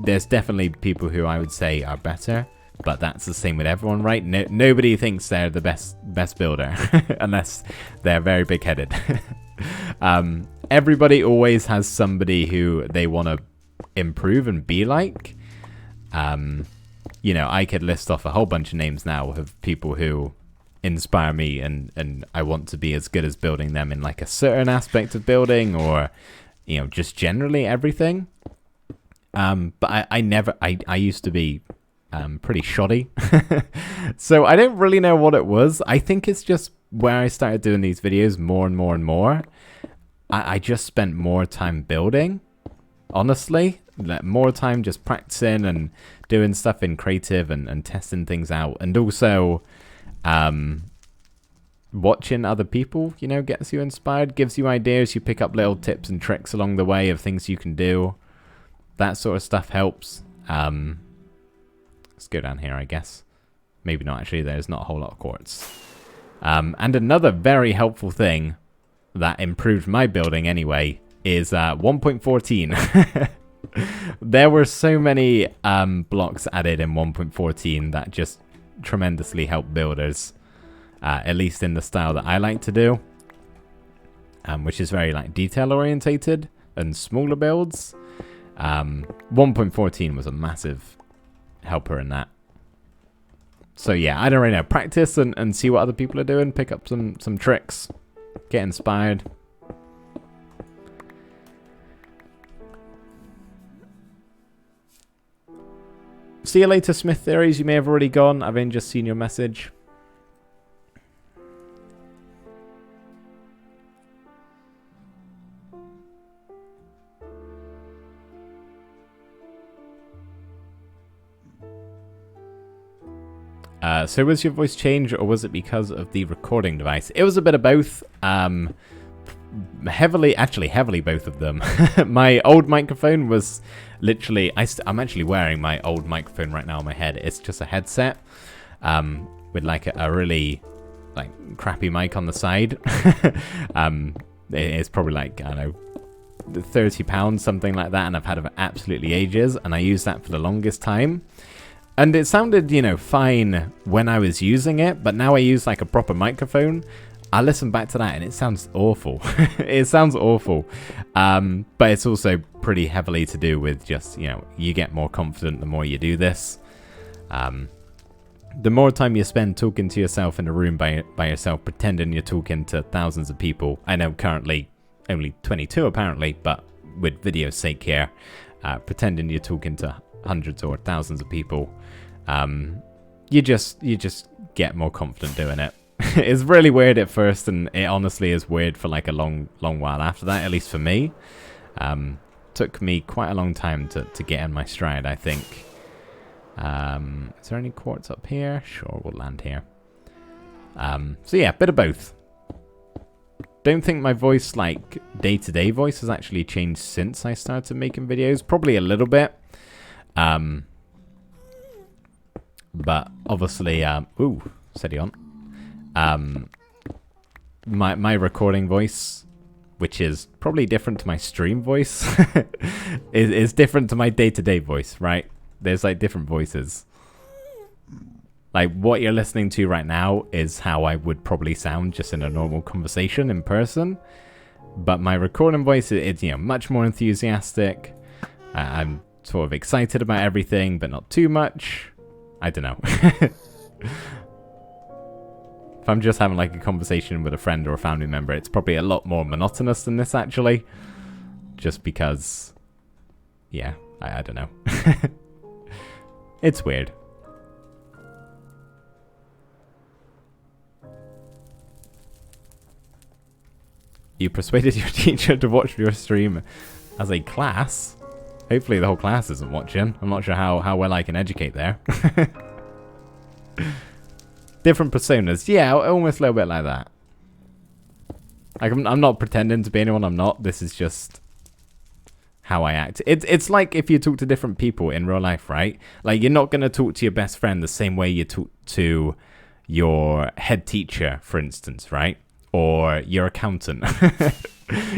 There's definitely people who I would say are better. But that's the same with everyone, right? Nobody thinks they're the best builder. Unless they're very big-headed. Everybody always has somebody who they want to improve and be like. You know, I could list off a whole bunch of names now of people who inspire me and I want to be as good as building them in like a certain aspect of building or, you know, just generally everything. But I used to be pretty shoddy. So I don't really know what it was. I think it's just where I started doing these videos more and more and more. I just spent more time building, honestly. More time just practicing and doing stuff in creative and testing things out. And also watching other people, you know, gets you inspired, gives you ideas. You pick up little tips and tricks along the way of things you can do. That sort of stuff helps. Let's go down here, I guess. Maybe not, actually. There's not a whole lot of quartz. And another very helpful thing that improved my building anyway is 1.14. There were so many blocks added in 1.14 that just tremendously help builders, at least in the style that I like to do, which is very like detail orientated and smaller builds. 1.14 was a massive helper in that. So yeah, I don't really know. Practice and see what other people are doing. Pick up some tricks. Get inspired. See you later, Smith Theories. You may have already gone. I've only just seen your message. So was your voice changed or was it because of the recording device? It was a bit of both. Heavily both of them. My old microphone was literally... I'm actually wearing my old microphone right now on my head. It's just a headset with like a really like crappy mic on the side. It's probably like, I don't know, £30, something like that, and I've had it for absolutely ages, and I used that for the longest time. And it sounded, you know, fine when I was using it, but now I use like a proper microphone. I listen back to that and it sounds awful. It sounds awful. But it's also pretty heavily to do with just, you know, you get more confident the more you do this. The more time you spend talking to yourself in a room by yourself, pretending you're talking to thousands of people. I know currently only 22 apparently, but with video's sake here, pretending you're talking to hundreds or thousands of people, you just get more confident doing it. It's really weird at first, and it honestly is weird for like a long while after that, at least for me. Took me quite a long time to get in my stride, I think. Is there any quartz up here? Sure, we'll land here. So yeah, bit of both. Don't think my voice, like day-to-day voice, has actually changed since I started making videos. Probably a little bit. But obviously, ooh, steady on. My recording voice, which is probably different to my stream voice, is different to my day-to-day voice, right? There's like different voices. Like what you're listening to right now is how I would probably sound just in a normal conversation in person. But my recording voice is, you know, much more enthusiastic. I'm sort of excited about everything, but not too much. I don't know. If I'm just having like a conversation with a friend or a family member, it's probably a lot more monotonous than this actually. Just because, yeah, I don't know. It's weird. You persuaded your teacher to watch your stream as a class? Hopefully the whole class isn't watching. I'm not sure how well I can educate there. Different personas. Yeah, almost a little bit like that. Like I'm not pretending to be anyone I'm not. This is just how I act. It's like if you talk to different people in real life, right? Like, you're not going to talk to your best friend the same way you talk to your head teacher, for instance, right? Or your accountant.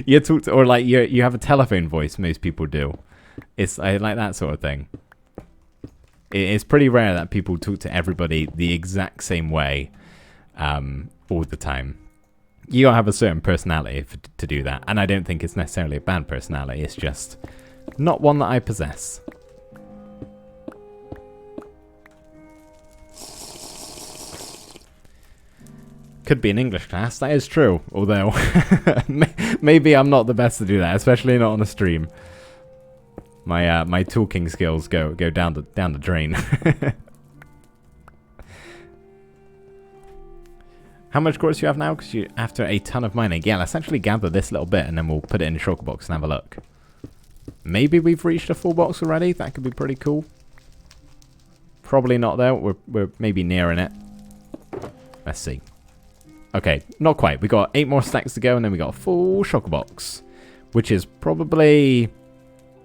You talk to, or like you have a telephone voice. Most people do. It's like that sort of thing. It's pretty rare that people talk to everybody the exact same way all the time. You gotta have a certain personality to do that, and I don't think it's necessarily a bad personality. It's just not one that I possess. Could be an English class, that is true. Although, maybe I'm not the best to do that, especially not on a stream. My talking skills go down the drain. How much quartz do you have now? Because you after a ton of mining. Yeah, let's actually gather this little bit and then we'll put it in the shulker box and have a look. Maybe we've reached a full box already. That could be pretty cool. Probably not though. We're maybe nearing it. Let's see. Okay, not quite. We got 8 more stacks to go and then we got a full shulker box, which is probably,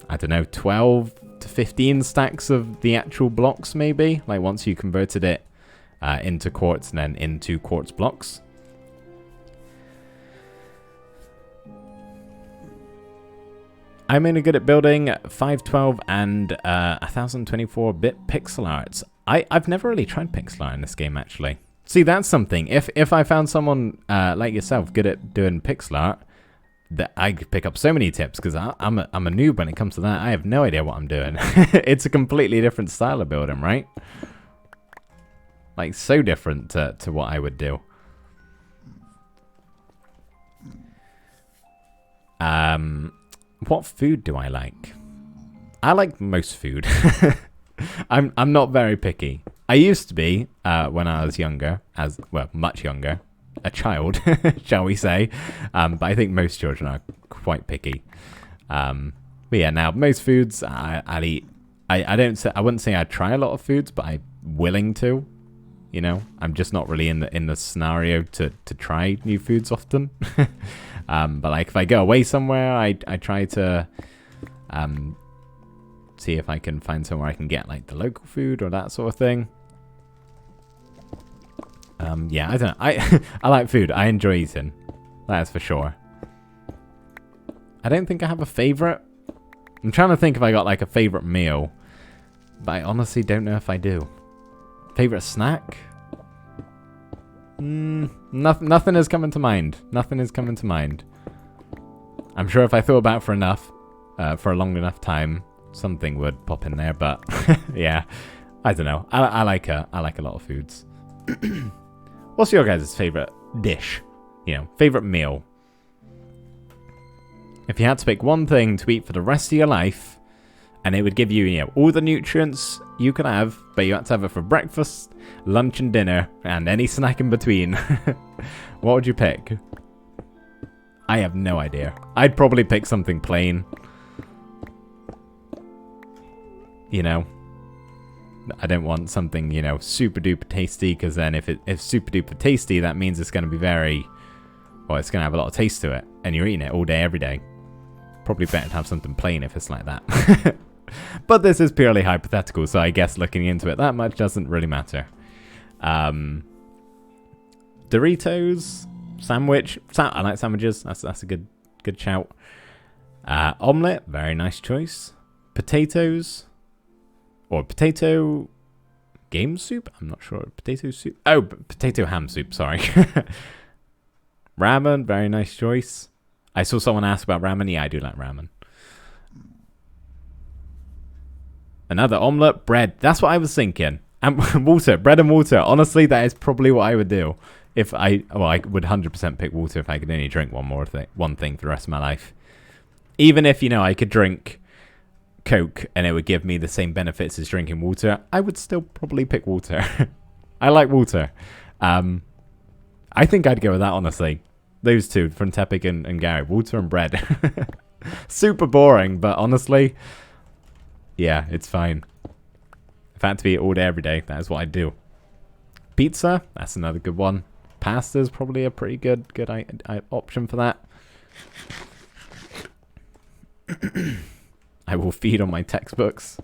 I don't know, 12 to 15 stacks of the actual blocks maybe. Like once you converted it into quartz and then into quartz blocks. I'm mainly good at building 512 and 1024-bit pixel arts. I've never really tried pixel art in this game actually. See, that's something. If I found someone like yourself good at doing pixel art, that I could pick up so many tips, because I'm a noob when it comes to that. I have no idea what I'm doing. It's a completely different style of building, right? Like, so different to what I would do. What food do I like? I like most food. I'm not very picky. I used to be when I was younger, much younger, a child, shall we say. But I think most children are quite picky. But yeah, now most foods I'll eat. I wouldn't say I try a lot of foods, but I'm willing to. You know, I'm just not really in the scenario to try new foods often. But like if I go away somewhere, I try to see if I can find somewhere I can get like the local food or that sort of thing. Yeah, I don't know. I like food. I enjoy eating. That's for sure. I don't think I have a favorite. I'm trying to think if I got like a favorite meal, but I honestly don't know if I do. Favorite snack? Nothing is coming to mind. Nothing is coming to mind. I'm sure if I thought about it for a long enough time, something would pop in there. But yeah, I don't know. I like a lot of foods. What's your guys' favorite dish? You know, favorite meal? If you had to pick one thing to eat for the rest of your life, and it would give you, all the nutrients you could have, but you had to have it for breakfast, lunch and dinner, and any snack in between. What would you pick? I have no idea. I'd probably pick something plain. You know, I don't want something, super duper tasty, because then if super duper tasty, that means it's going to be it's going to have a lot of taste to it, and you're eating it all day, every day. Probably better to have something plain if it's like that. But this is purely hypothetical, so I guess looking into it that much doesn't really matter. Doritos, sandwich. I like sandwiches. That's a good shout. Omelette, very nice choice. Potatoes, or potato game soup. I'm not sure. Potato soup. Oh, potato ham soup. Sorry. Ramen, very nice choice. I saw someone ask about ramen. Yeah, I do like ramen. Another omelette, bread. That's what I was thinking. And water, bread and water. Honestly, that is probably what I would do. I would 100% pick water if I could only drink one thing for the rest of my life. Even if, I could drink Coke and it would give me the same benefits as drinking water, I would still probably pick water. I like water. I think I'd go with that, honestly. Those two, from Tepik and Gary. Water and bread. Super boring, but honestly, yeah, it's fine. If I had to eat all day, every day, that is what I'd do. Pizza, that's another good one. Pasta's probably a pretty good option for that. I will feed on my textbooks.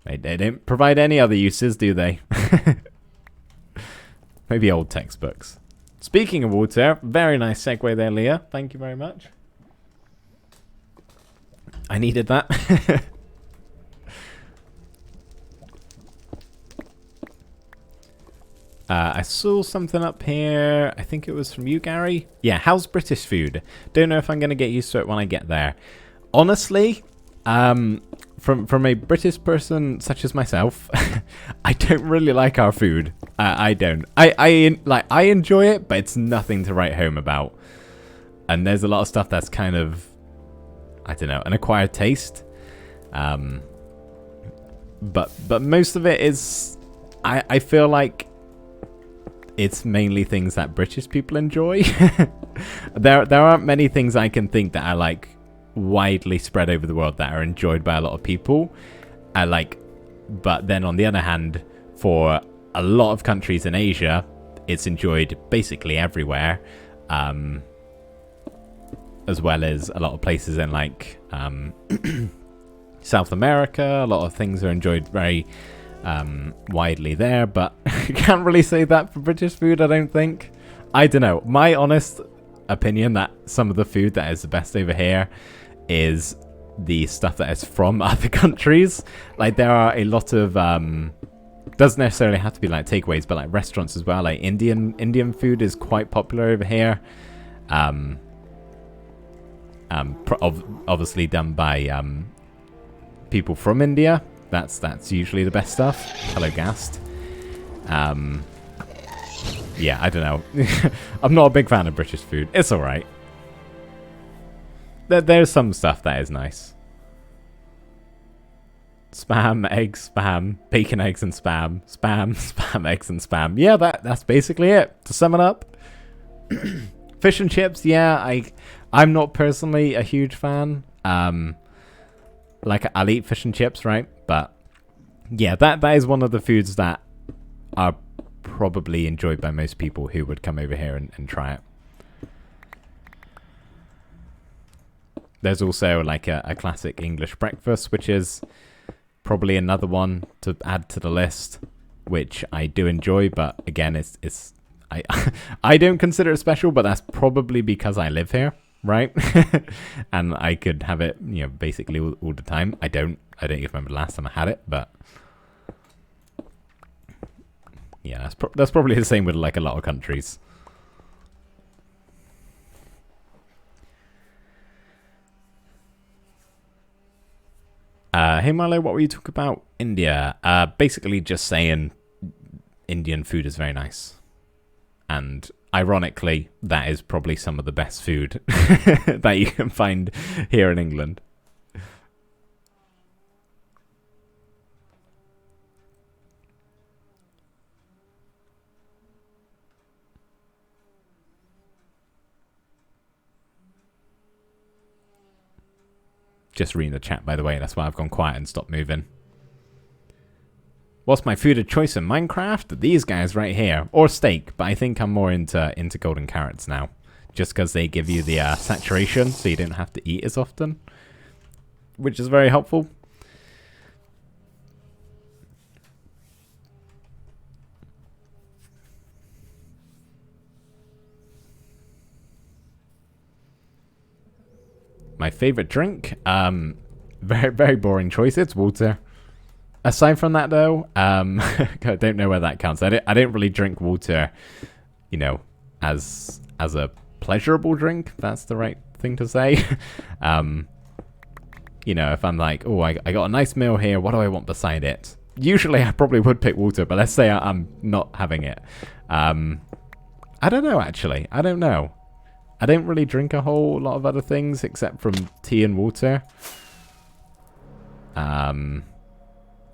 They don't provide any other uses, do they? Maybe old textbooks. Speaking of water, very nice segue there, Leah. Thank you very much. I needed that. I saw something up here. I think it was from you, Gary. Yeah, how's British food? Don't know if I'm going to get used to it when I get there. Honestly, from a British person such as myself, I don't really like our food. I don't. I enjoy it, but it's nothing to write home about. And there's a lot of stuff that's kind of, I don't know, an acquired taste. But most of it is, I feel like it's mainly things that British people enjoy. There aren't many things I can think that are like widely spread over the world that are enjoyed by a lot of people. But then on the other hand, for a lot of countries in Asia, it's enjoyed basically everywhere. As well as a lot of places in like South America. A lot of things are enjoyed very widely there, but you can't really say that for British food, I don't think. I don't know. My honest opinion that some of the food that is the best over here is the stuff that is from other countries. Like there are a lot of doesn't necessarily have to be like takeaways, but like restaurants as well. Like Indian food is quite popular over here. Obviously done by people from India. That's usually the best stuff. Hello, Gast. Yeah, I don't know. I'm not a big fan of British food. It's alright. There's some stuff that is nice. Spam, eggs, spam, bacon, eggs, and spam. Spam, spam, eggs, and spam. Yeah, that's basically it. To sum it up. Fish and chips, yeah, I'm not personally a huge fan. Like, I'll eat fish and chips, right? But, yeah, that is one of the foods that are probably enjoyed by most people who would come over here and try it. There's also, like, a classic English breakfast, which is probably another one to add to the list, which I do enjoy, but, again, I don't consider it special, but that's probably because I live here. Right? And I could have it, you know, basically all the time. I don't even remember the last time I had it, but yeah, that's probably the same with like a lot of countries. Hey Milo, what were you talking about? India. Basically just saying Indian food is very nice. And ironically, that is probably some of the best food that you can find here in England. Just reading the chat, by the way. That's why I've gone quiet and stopped moving. What's my food of choice in Minecraft? These guys right here. Or steak, but I think I'm more into golden carrots now. Just because they give you the saturation, so you don't have to eat as often. Which is very helpful. My favorite drink? Very, very boring choice. It's water. Aside from that, though, I don't know where that counts. I don't really drink water, you know, as a pleasurable drink. If that's the right thing to say. You know, if I'm like, oh, I got a nice meal here. What do I want beside it? Usually, I probably would pick water, but let's say I'm not having it. I don't know, actually. I don't know. I don't really drink a whole lot of other things except from tea and water.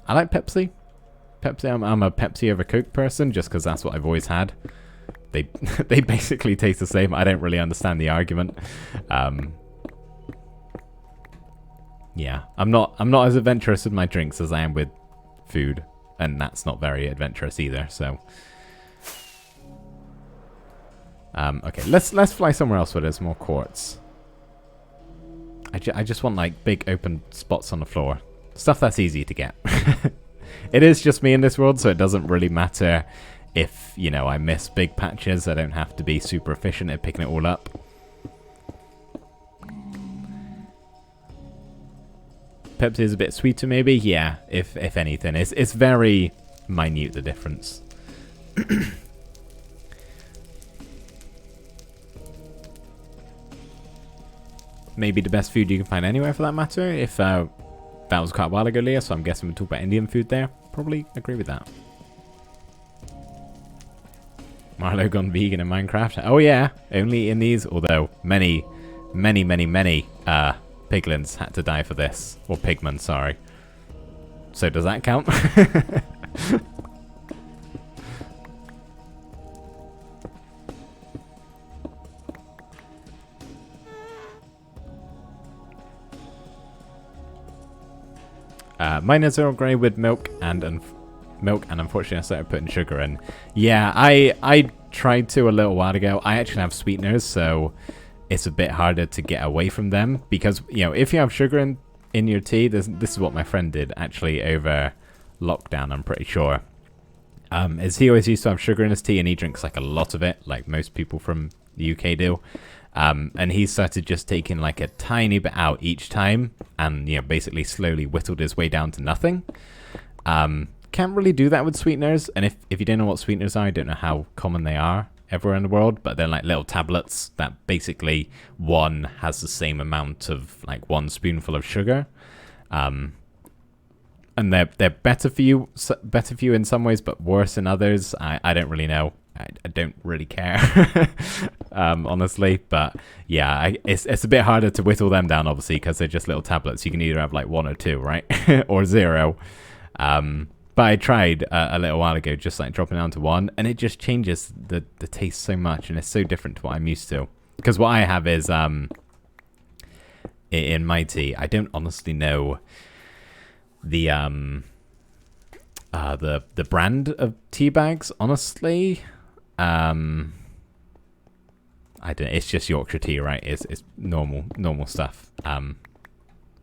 I like Pepsi. I'm a Pepsi over Coke person just because that's what I've always had. They basically taste the same. I don't really understand the argument. Yeah, I'm not as adventurous with my drinks as I am with food, and that's not very adventurous either. So, okay, let's fly somewhere else where there's more quartz. I just want like big open spots on the floor. Stuff that's easy to get. It is just me in this world, so it doesn't really matter if, you know, I miss big patches. I don't have to be super efficient at picking it all up. Pepsi is a bit sweeter maybe? Yeah, if anything. It's very minute, the difference. Maybe the best food you can find anywhere for that matter. If that was quite a while ago, Leah, so I'm guessing we'll talk about Indian food there. Probably agree with that. Marlo gone vegan in Minecraft. Oh yeah, only in these, although many piglins had to die for this. Or pigmen, sorry. So does that count? Mine is Earl Grey with milk and unfortunately I started putting sugar in. Yeah, I tried to a little while ago. I actually have sweeteners, so it's a bit harder to get away from them because, you know, if you have sugar in your tea, this is what my friend did actually over lockdown, I'm pretty sure. Is he always used to have sugar in his tea and he drinks like a lot of it, like most people from the UK do. And he started just taking like a tiny bit out each time and, you know, basically slowly whittled his way down to nothing. Can't really do that with sweeteners. And if you don't know what sweeteners are, I don't know how common they are everywhere in the world, but they're like little tablets that basically one has the same amount of like 1 spoonful of sugar. And they're better for you in some ways, but worse in others. I don't really know. I don't really care, honestly. But yeah, it's a bit harder to whittle them down, obviously, because they're just little tablets. You can either have like 1 or 2, right? Or 0. But I tried a little while ago, just like dropping down to 1, and it just changes the taste so much, and it's so different to what I'm used to. Because what I have is, in my tea, I don't honestly know the brand of tea bags, honestly. I don't. It's just Yorkshire tea, right? It's normal stuff.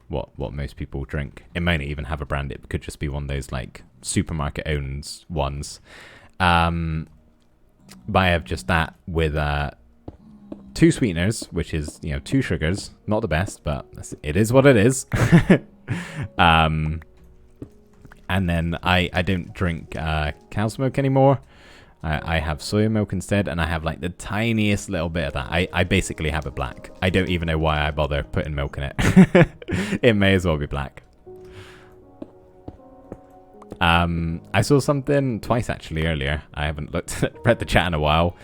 What most people drink. It may not even have a brand. It could just be one of those like supermarket owns ones. But I have just that with 2 sweeteners, which is, you know, 2 sugars. Not the best, but it is what it is. And then I don't drink cow's milk anymore. I have soya milk instead, and I have like the tiniest little bit of that. I basically have it black. I don't even know why I bother putting milk in it. It may as well be black. I saw something twice actually earlier. I haven't read the chat in a while.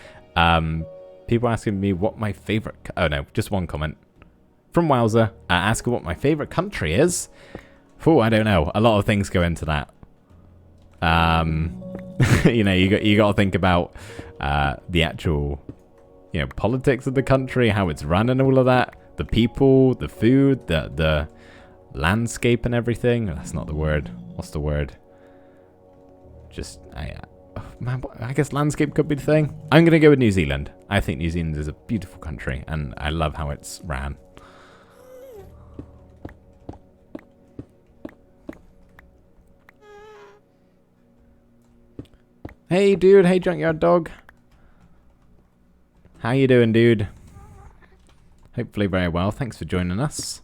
People asking me what my favorite... Oh no, just one comment. From Wowzer, asking what my favorite country is. Oh, I don't know. A lot of things go into that. You know, you got to think about the actual, you know, politics of the country, how it's run and all of that, the people, the food, the landscape and everything. That's not the word. What's the word? Just man, I guess landscape could be the thing. I'm gonna go with New Zealand. I think New Zealand is a beautiful country, and I love how it's ran. Hey, dude. Hey, Junkyard Dog. How you doing, dude? Hopefully very well. Thanks for joining us.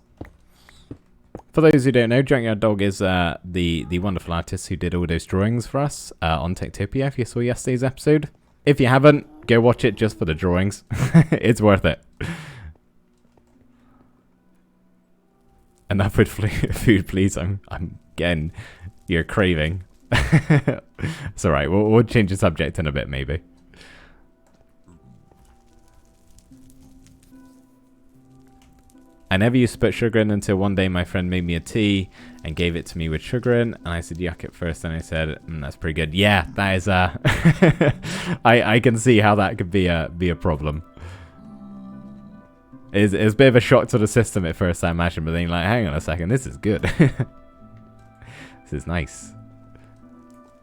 For those who don't know, Junkyard Dog is the wonderful artist who did all those drawings for us on Techtopia, if you saw yesterday's episode. If you haven't, go watch it just for the drawings. It's worth it. Enough with food, please. I'm getting your craving. It's alright, we'll change the subject in a bit, maybe. I never used to put sugar in until one day my friend made me a tea and gave it to me with sugar in, and I said yuck at first, and I said that's pretty good. Yeah, that is I can see how that could be a problem. It's a bit of a shock to the system at first, I imagine, but then you're like, hang on a second, this is good. This is nice.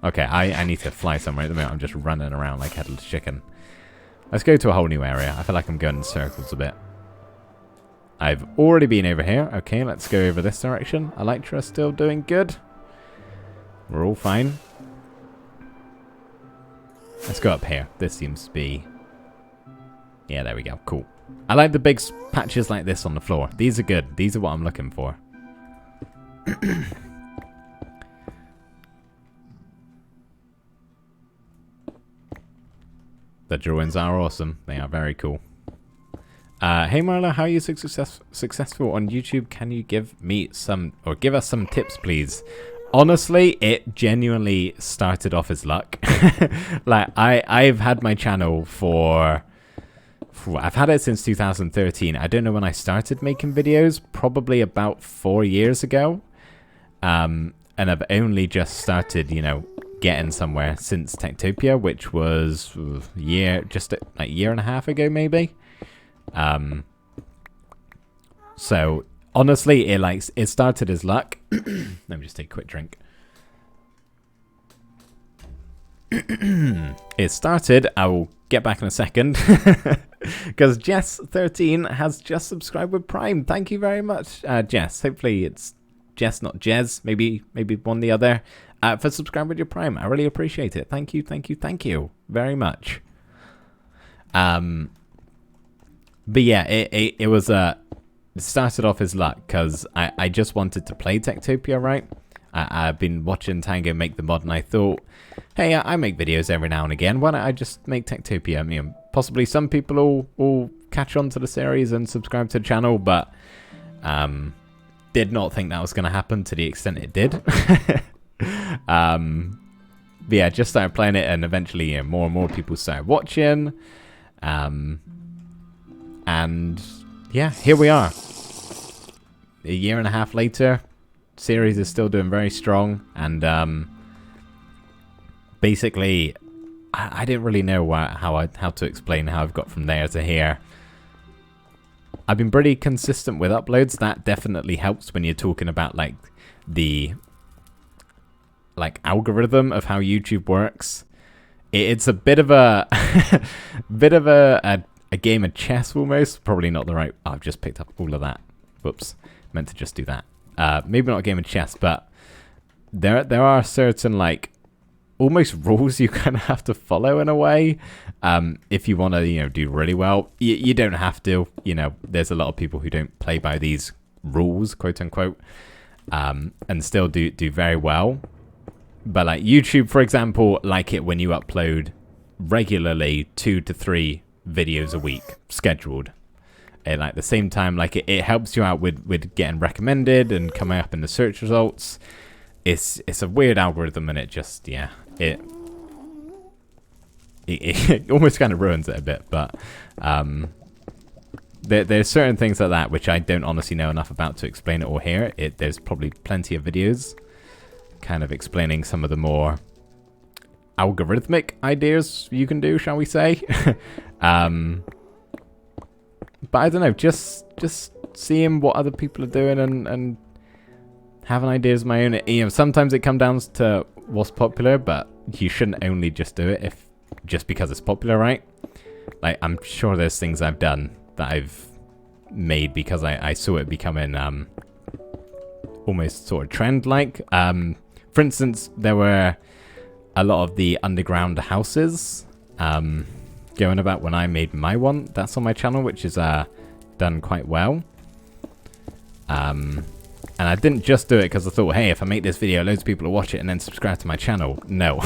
Okay, I need to fly somewhere at the moment. I'm just running around like headless chicken. Let's go to a whole new area. I feel like I'm going in circles a bit. I've already been over here. Okay, let's go over this direction. Elytra still doing good. We're all fine. Let's go up here. This seems to be... Yeah, there we go. Cool. I like the big patches like this on the floor. These are good. These are what I'm looking for. The drawings are awesome. They are very cool. Hey Marla, how are you successful on YouTube? Can you give me some, or give us some tips, please? Honestly, it genuinely started off as luck. Like, I've had my channel for... I've had it since 2013. I don't know when I started making videos. Probably about 4 years ago. And I've only just started, you know, getting somewhere since Techtopia, which was just like a year and a half ago, maybe. So honestly, it started as luck. Let me just take a quick drink. It started, I will get back in a second, because Jess13 has just subscribed with Prime. Thank you very much, Jess. Hopefully it's Jess, not Jez. Maybe one the other. For subscribing with your Prime. I really appreciate it. Thank you very much. But yeah, it was it started off as luck, because I just wanted to play Techtopia, right? I've been watching Tango make the mod, and I thought, hey, I make videos every now and again. Why don't I just make Techtopia? I mean, possibly some people will catch on to the series and subscribe to the channel, but did not think that was going to happen to the extent it did. But yeah, just started playing it, and eventually, you know, more and more people started watching. And yeah, here we are. A year and a half later, series is still doing very strong, and basically, I didn't really know how to explain how I've got from there to here. I've been pretty consistent with uploads. That definitely helps when you're talking about like the algorithm of how YouTube works. It's a bit of a a game of chess almost. Probably not the right... Oh, I've just picked up all of that. Whoops. Meant to just do that. Maybe not a game of chess, but there are certain like almost rules you kind of have to follow in a way. If you want to, you know, do really well. You don't have to. You know, there's a lot of people who don't play by these rules, quote unquote, and still do very well. But like YouTube, for example, like it when you upload regularly 2 to 3 videos a week, scheduled. And like the same time, like it helps you out with getting recommended and coming up in the search results. It's a weird algorithm, and it just, yeah, it almost kind of ruins it a bit. But there's certain things like that which I don't honestly know enough about to explain it or hear it. There's probably plenty of videos kind of explaining some of the more algorithmic ideas you can do, shall we say. But I don't know, just seeing what other people are doing and having ideas of my own. You know, sometimes it comes down to what's popular, but you shouldn't only just do it just because it's popular, right? Like, I'm sure there's things I've done that I've made because I saw it becoming almost sort of trend-like. For instance, there were a lot of the underground houses going about when I made my one. That's on my channel, which is done quite well. And I didn't just do it because I thought, hey, if I make this video, loads of people will watch it and then subscribe to my channel. No.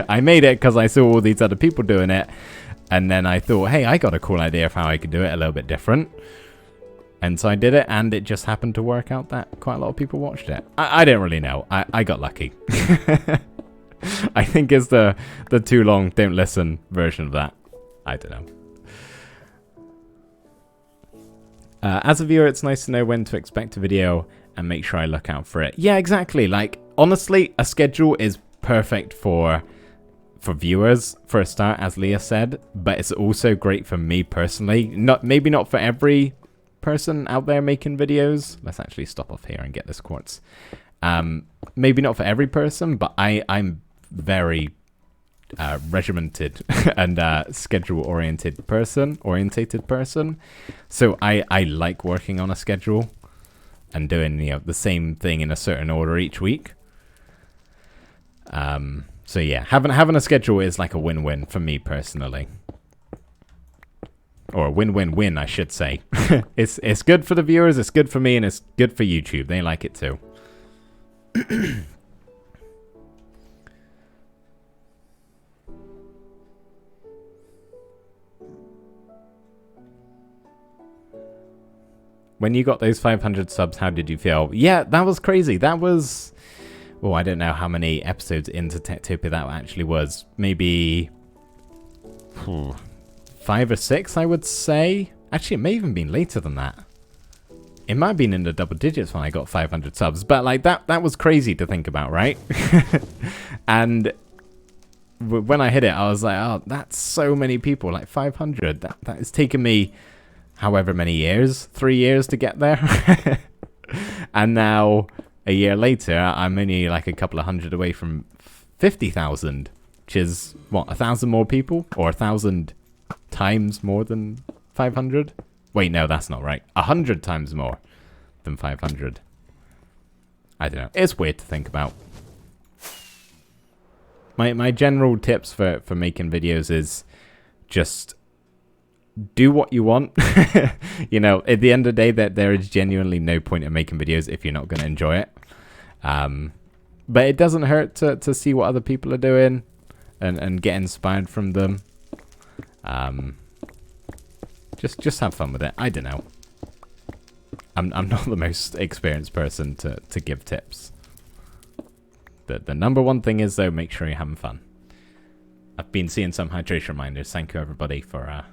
I made it because I saw all these other people doing it. And then I thought, hey, I got a cool idea of how I could do it a little bit different. And so I did it, and it just happened to work out that quite a lot of people watched it. I don't really know. I got lucky. I think it's the too long, don't listen version of that. I don't know. As a viewer, it's nice to know when to expect a video and make sure I look out for it. Yeah, exactly. Like, honestly, a schedule is perfect for viewers, for a start, as Leah said, but it's also great for me personally. Maybe not for every person out there making videos. Let's actually stop off here and get this quartz. Maybe not for every person, but I'm very regimented and schedule-oriented person. So I like working on a schedule and doing the same thing in a certain order each week. So yeah, having a schedule is like a win-win for me personally. Or a win-win-win, I should say. It's good for the viewers, it's good for me, and it's good for YouTube. They like it too. When you got those 500 subs, how did you feel? Yeah, that was crazy. That was... Oh, I don't know how many episodes into Techtopia that actually was. Maybe 5 or 6, I would say. Actually, it may even been later than that. It might have been in the double digits when I got 500 subs. But like that was crazy to think about, right? And when I hit it, I was like, oh, that's so many people. Like 500. That has taken me however many years. 3 years to get there. And now... a year later, I'm only like a couple of hundred away from 50,000, which is, what, 1,000 more people? Or 1,000 times more than 500? Wait, no, that's not right. 100 times more than 500. I don't know. It's weird to think about. My general tips for making videos is just do what you want. You know, at the end of the day, that there is genuinely no point in making videos if you're not going to enjoy it. But it doesn't hurt to see what other people are doing and get inspired from them. Just have fun with it. I don't know. I'm not the most experienced person to give tips. The number one thing is, though, make sure you're having fun. I've been seeing some hydration reminders. Thank you, everybody, for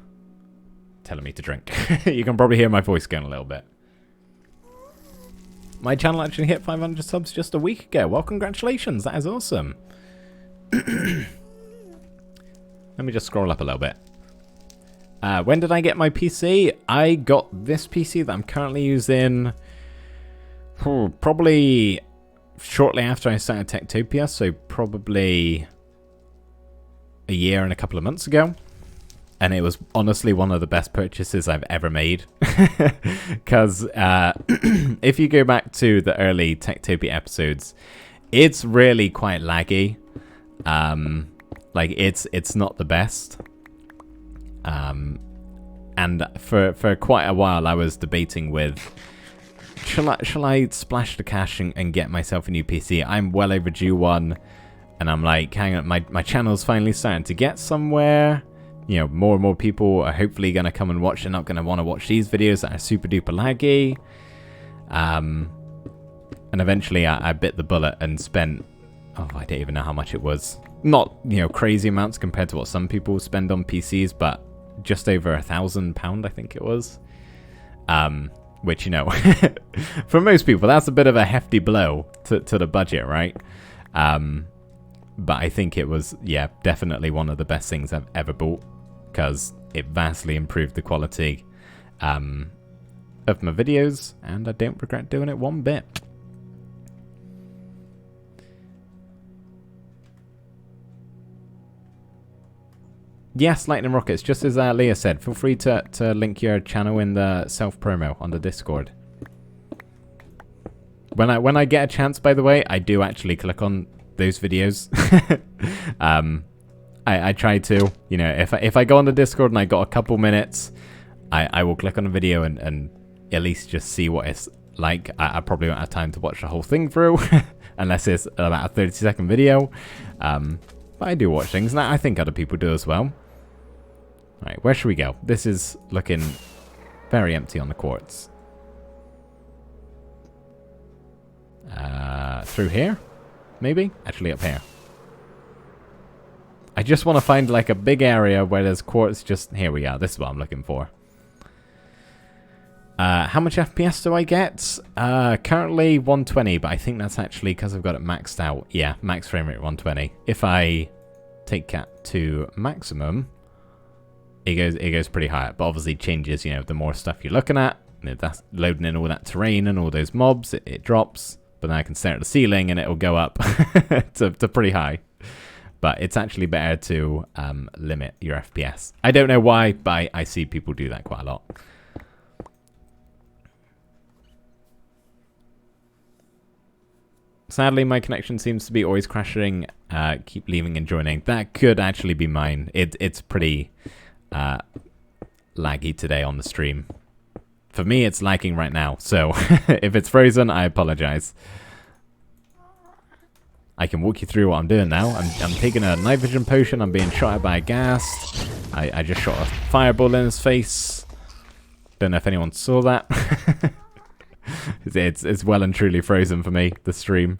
telling me to drink. You can probably hear my voice going a little bit. My channel actually hit 500 subs just a week ago. Well, congratulations. That is awesome. Let me just scroll up a little bit. When did I get my PC? I got this PC that I'm currently using probably shortly after I started Techtopia, so probably a year and a couple of months ago. And it was honestly one of the best purchases I've ever made. Because if you go back to the early Techtopia episodes, it's really quite laggy. Like, it's not the best. And for quite a while, I was debating with, shall I splash the cash and get myself a new PC? I'm well overdue one. And I'm like, hang on, my channel's finally starting to get somewhere. You know, more and more people are hopefully going to come and watch. They're not going to want to watch these videos that are super duper laggy. And eventually I bit the bullet and spent, oh, I don't even know how much it was. Not, you know, crazy amounts compared to what some people spend on PCs, but just over £1,000, I think it was. Which, you know, for most people, that's a bit of a hefty blow to the budget, right? But I think it was, yeah, definitely one of the best things I've ever bought, because it vastly improved the quality of my videos, and I don't regret doing it one bit. Yes, Lightning Rockets, just as Leah said, feel free to link your channel in the self-promo on the Discord. When I get a chance, by the way, I do actually click on those videos. I try to, you know, if I go on the Discord and I got a couple minutes, I will click on a video and at least just see what it's like. I probably won't have time to watch the whole thing through unless it's about a 30-second video. But I do watch things, and I think other people do as well. Right, where should we go? This is looking very empty on the quartz. Through here? Maybe? Actually up here. I just want to find like a big area where there's quartz just... Here we are. This is what I'm looking for. How much FPS do I get? Currently 120, but I think that's actually because I've got it maxed out. Yeah, max frame rate 120. If I take cat to maximum, it goes pretty high. But obviously changes, you know, the more stuff you're looking at. You know, that's loading in all that terrain and all those mobs, it drops. But then I can stare at the ceiling and it'll go up to pretty high. But it's actually better to limit your FPS. I don't know why, but I see people do that quite a lot. Sadly, my connection seems to be always crashing. Keep leaving and joining. That could actually be mine. It's pretty laggy today on the stream. For me, it's lagging right now. So if it's frozen, I apologize. I can walk you through what I'm doing now. I'm taking a night vision potion. I'm being shot at by a ghast. I just shot a fireball in his face. Don't know if anyone saw that. It's well and truly frozen for me, the stream.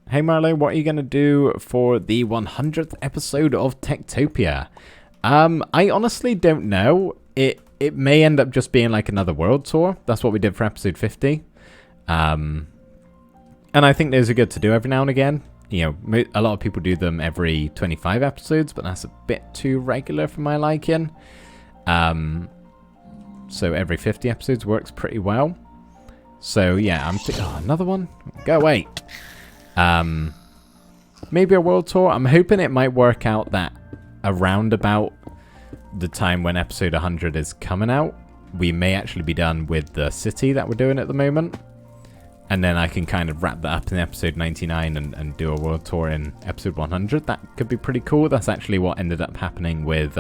Hey Marlo, what are you going to do for the 100th episode of Techtopia? I honestly don't know. It may end up just being like another world tour. That's what we did for episode 50. And I think those are good to do every now and again. You know, a lot of people do them every 25 episodes, but that's a bit too regular for my liking. So every 50 episodes works pretty well. So yeah, I'm thinking, oh, another one? Go away. Maybe a world tour. I'm hoping it might work out that around about the time when episode 100 is coming out, we may actually be done with the city that we're doing at the moment. And then I can kind of wrap that up in episode 99 and do a world tour in episode 100. That could be pretty cool. That's actually what ended up happening with,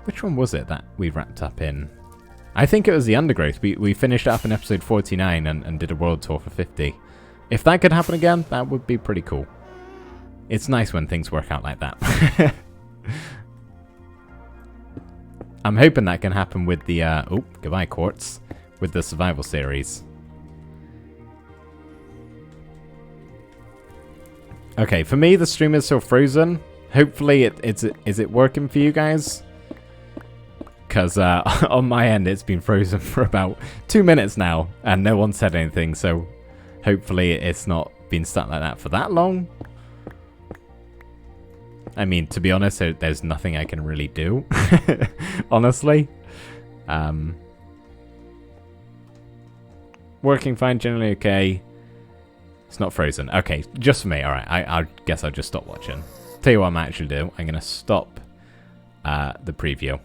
which one was it that we wrapped up in? I think it was the Undergrowth. We finished up in episode 49 and did a world tour for 50. If that could happen again, that would be pretty cool. It's nice when things work out like that. I'm hoping that can happen with the, oh, goodbye Quartz, with the survival series. Okay, for me, the stream is still frozen. Hopefully, is it working for you guys? Because on my end, it's been frozen for about 2 minutes now, and no one said anything, so hopefully it's not been stuck like that for that long. I mean, to be honest, there's nothing I can really do, honestly. Working fine, generally okay. It's not frozen. Okay, just for me. All right, I guess I'll just stop watching. Tell you what I'm actually doing. I'm going to stop the preview.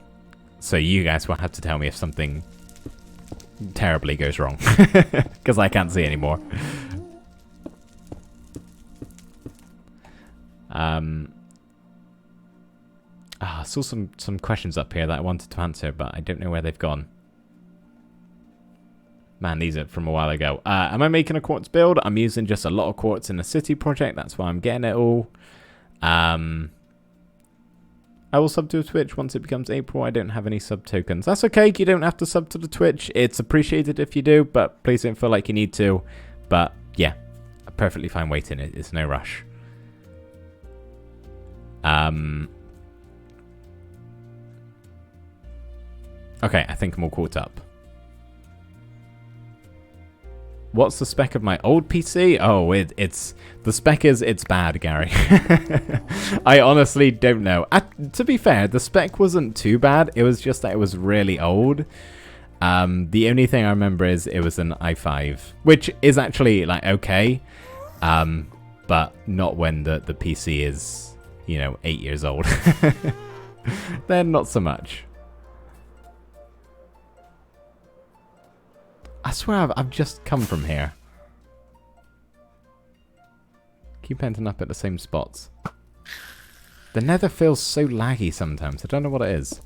So you guys will have to tell me if something terribly goes wrong. Because I can't see anymore. I saw some questions up here that I wanted to answer, but I don't know where they've gone. Man, these are from a while ago. Am I making a quartz build? I'm using just a lot of quartz in the city project. That's why I'm getting it all. I will sub to Twitch once it becomes April. I don't have any sub tokens. That's okay. You don't have to sub to the Twitch. It's appreciated if you do, but please don't feel like you need to. But yeah, I'm perfectly fine waiting. It's no rush. Okay, I think I'm all caught up. What's the spec of my old PC? Oh, it's the spec is it's bad, Gary. I honestly don't know. To be fair, the spec wasn't too bad. It was just that it was really old. The only thing I remember is it was an i5, which is actually like okay, but not when the PC is, you know, 8 years old. Then not so much. I swear I've just come from here. Keep ending up at the same spots. The nether feels so laggy sometimes. I don't know what it is.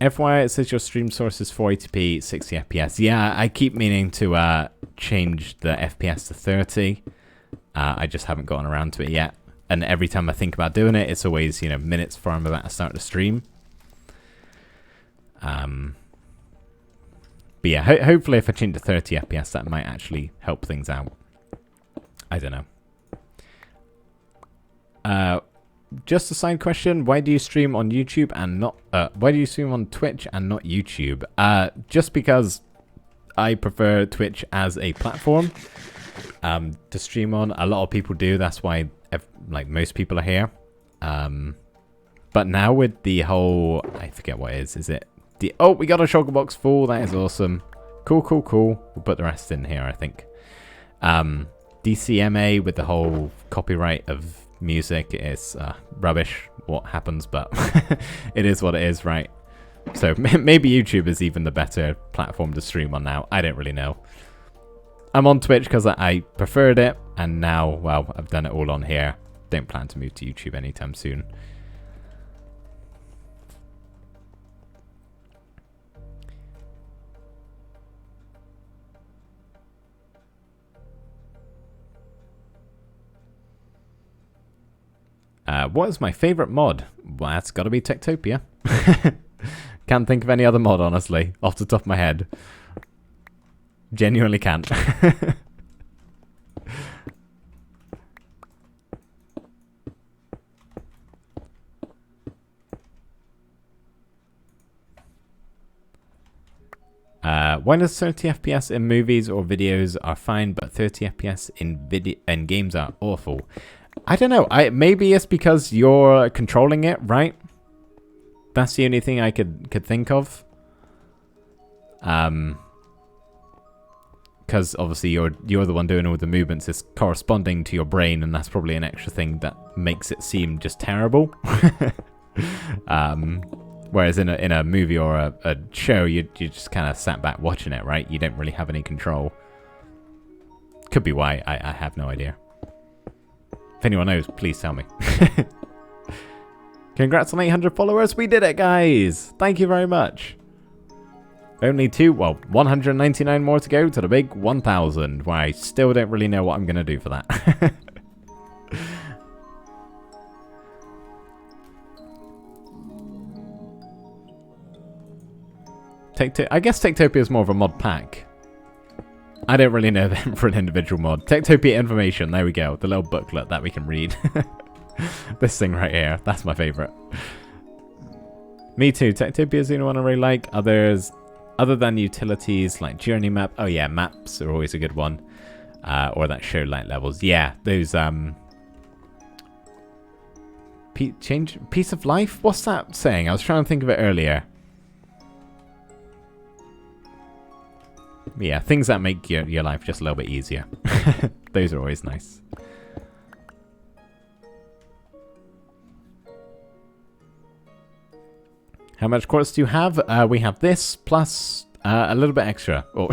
FYI, it says your stream source is 480p, 60 FPS. Yeah, I keep meaning to change the FPS to 30. I just haven't gotten around to it yet. And every time I think about doing it, it's always, you know, minutes before I'm about to start the stream. But yeah, hopefully if I change to 30 FPS, that might actually help things out. I don't know. Just a side question: why do you stream on YouTube and not? Why do you stream on Twitch and not YouTube? Just because I prefer Twitch as a platform to stream on. A lot of people do. That's why like most people are here. But now with the whole, I forget what it is it the, oh, we got a shulker box full, that is awesome. Cool. We'll put the rest in here, I think. DCMA with the whole copyright of music is rubbish what happens, but it is what it is, right? So maybe YouTube is even the better platform to stream on now. I don't really know. I'm on Twitch because I preferred it, and now, well, I've done it all on here. Don't plan to move to YouTube anytime soon. What is my favorite mod? Well, that's got to be Techtopia. Can't think of any other mod, honestly, off the top of my head. Genuinely can't. When does 30 FPS in movies or videos are fine, but 30 FPS in games are awful? I don't know. Maybe it's because you're controlling it, right? That's the only thing I could think of. Because obviously you're the one doing all the movements. It's corresponding to your brain, and that's probably an extra thing that makes it seem just terrible. Whereas in a movie or a show, you just kind of sat back watching it, right? You don't really have any control. Could be why. I have no idea. If anyone knows, please tell me. Congrats on 800 followers. We did it, guys. Thank you very much. Only 199 more to go to the big 1,000, where I still don't really know what I'm going to do for that. I guess Techtopia is more of a mod pack. I don't really know them for an individual mod. Techtopia information, there we go. The little booklet that we can read. This thing right here, that's my favorite. Me too. Techtopia is the only one I really like. Others, other than utilities like Journey Map. Oh yeah, maps are always a good one. Or that show light levels. Yeah, those Piece of Life? What's that saying? I was trying to think of it earlier. Yeah, things that make your life just a little bit easier. Those are always nice. How much quartz do you have? We have this plus a little bit extra. Oh,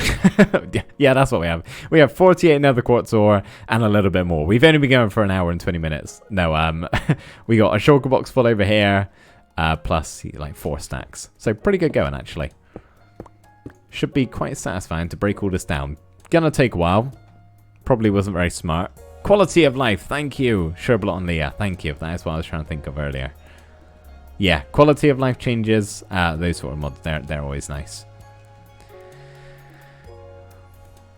yeah, that's what we have. We have 48 nether quartz ore and a little bit more. We've only been going for an hour and 20 minutes. No, we got a shulker box full over here, plus like 4 stacks. So pretty good going, actually. Should be quite satisfying to break all this down. Gonna take a while. Probably wasn't very smart. Quality of life, thank you. Sherblot and Leah, thank you. That is what I was trying to think of earlier. Yeah, quality of life changes. Those sort of mods, they're always nice.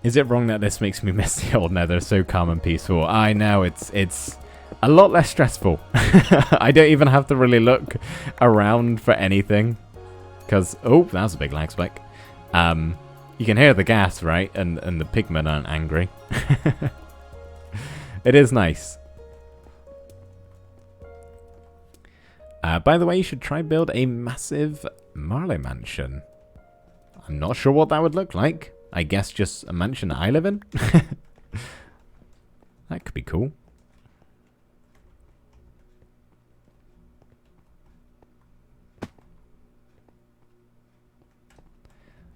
Is it wrong that this makes me miss the old nether? So calm and peaceful. I know, it's a lot less stressful. I don't even have to really look around for anything. Because, oh, that was a big lag spike. You can hear the gas, right? And the pigmen aren't angry. It is nice. By the way, you should try build a massive Marley mansion. I'm not sure what that would look like. I guess just a mansion that I live in. That could be cool.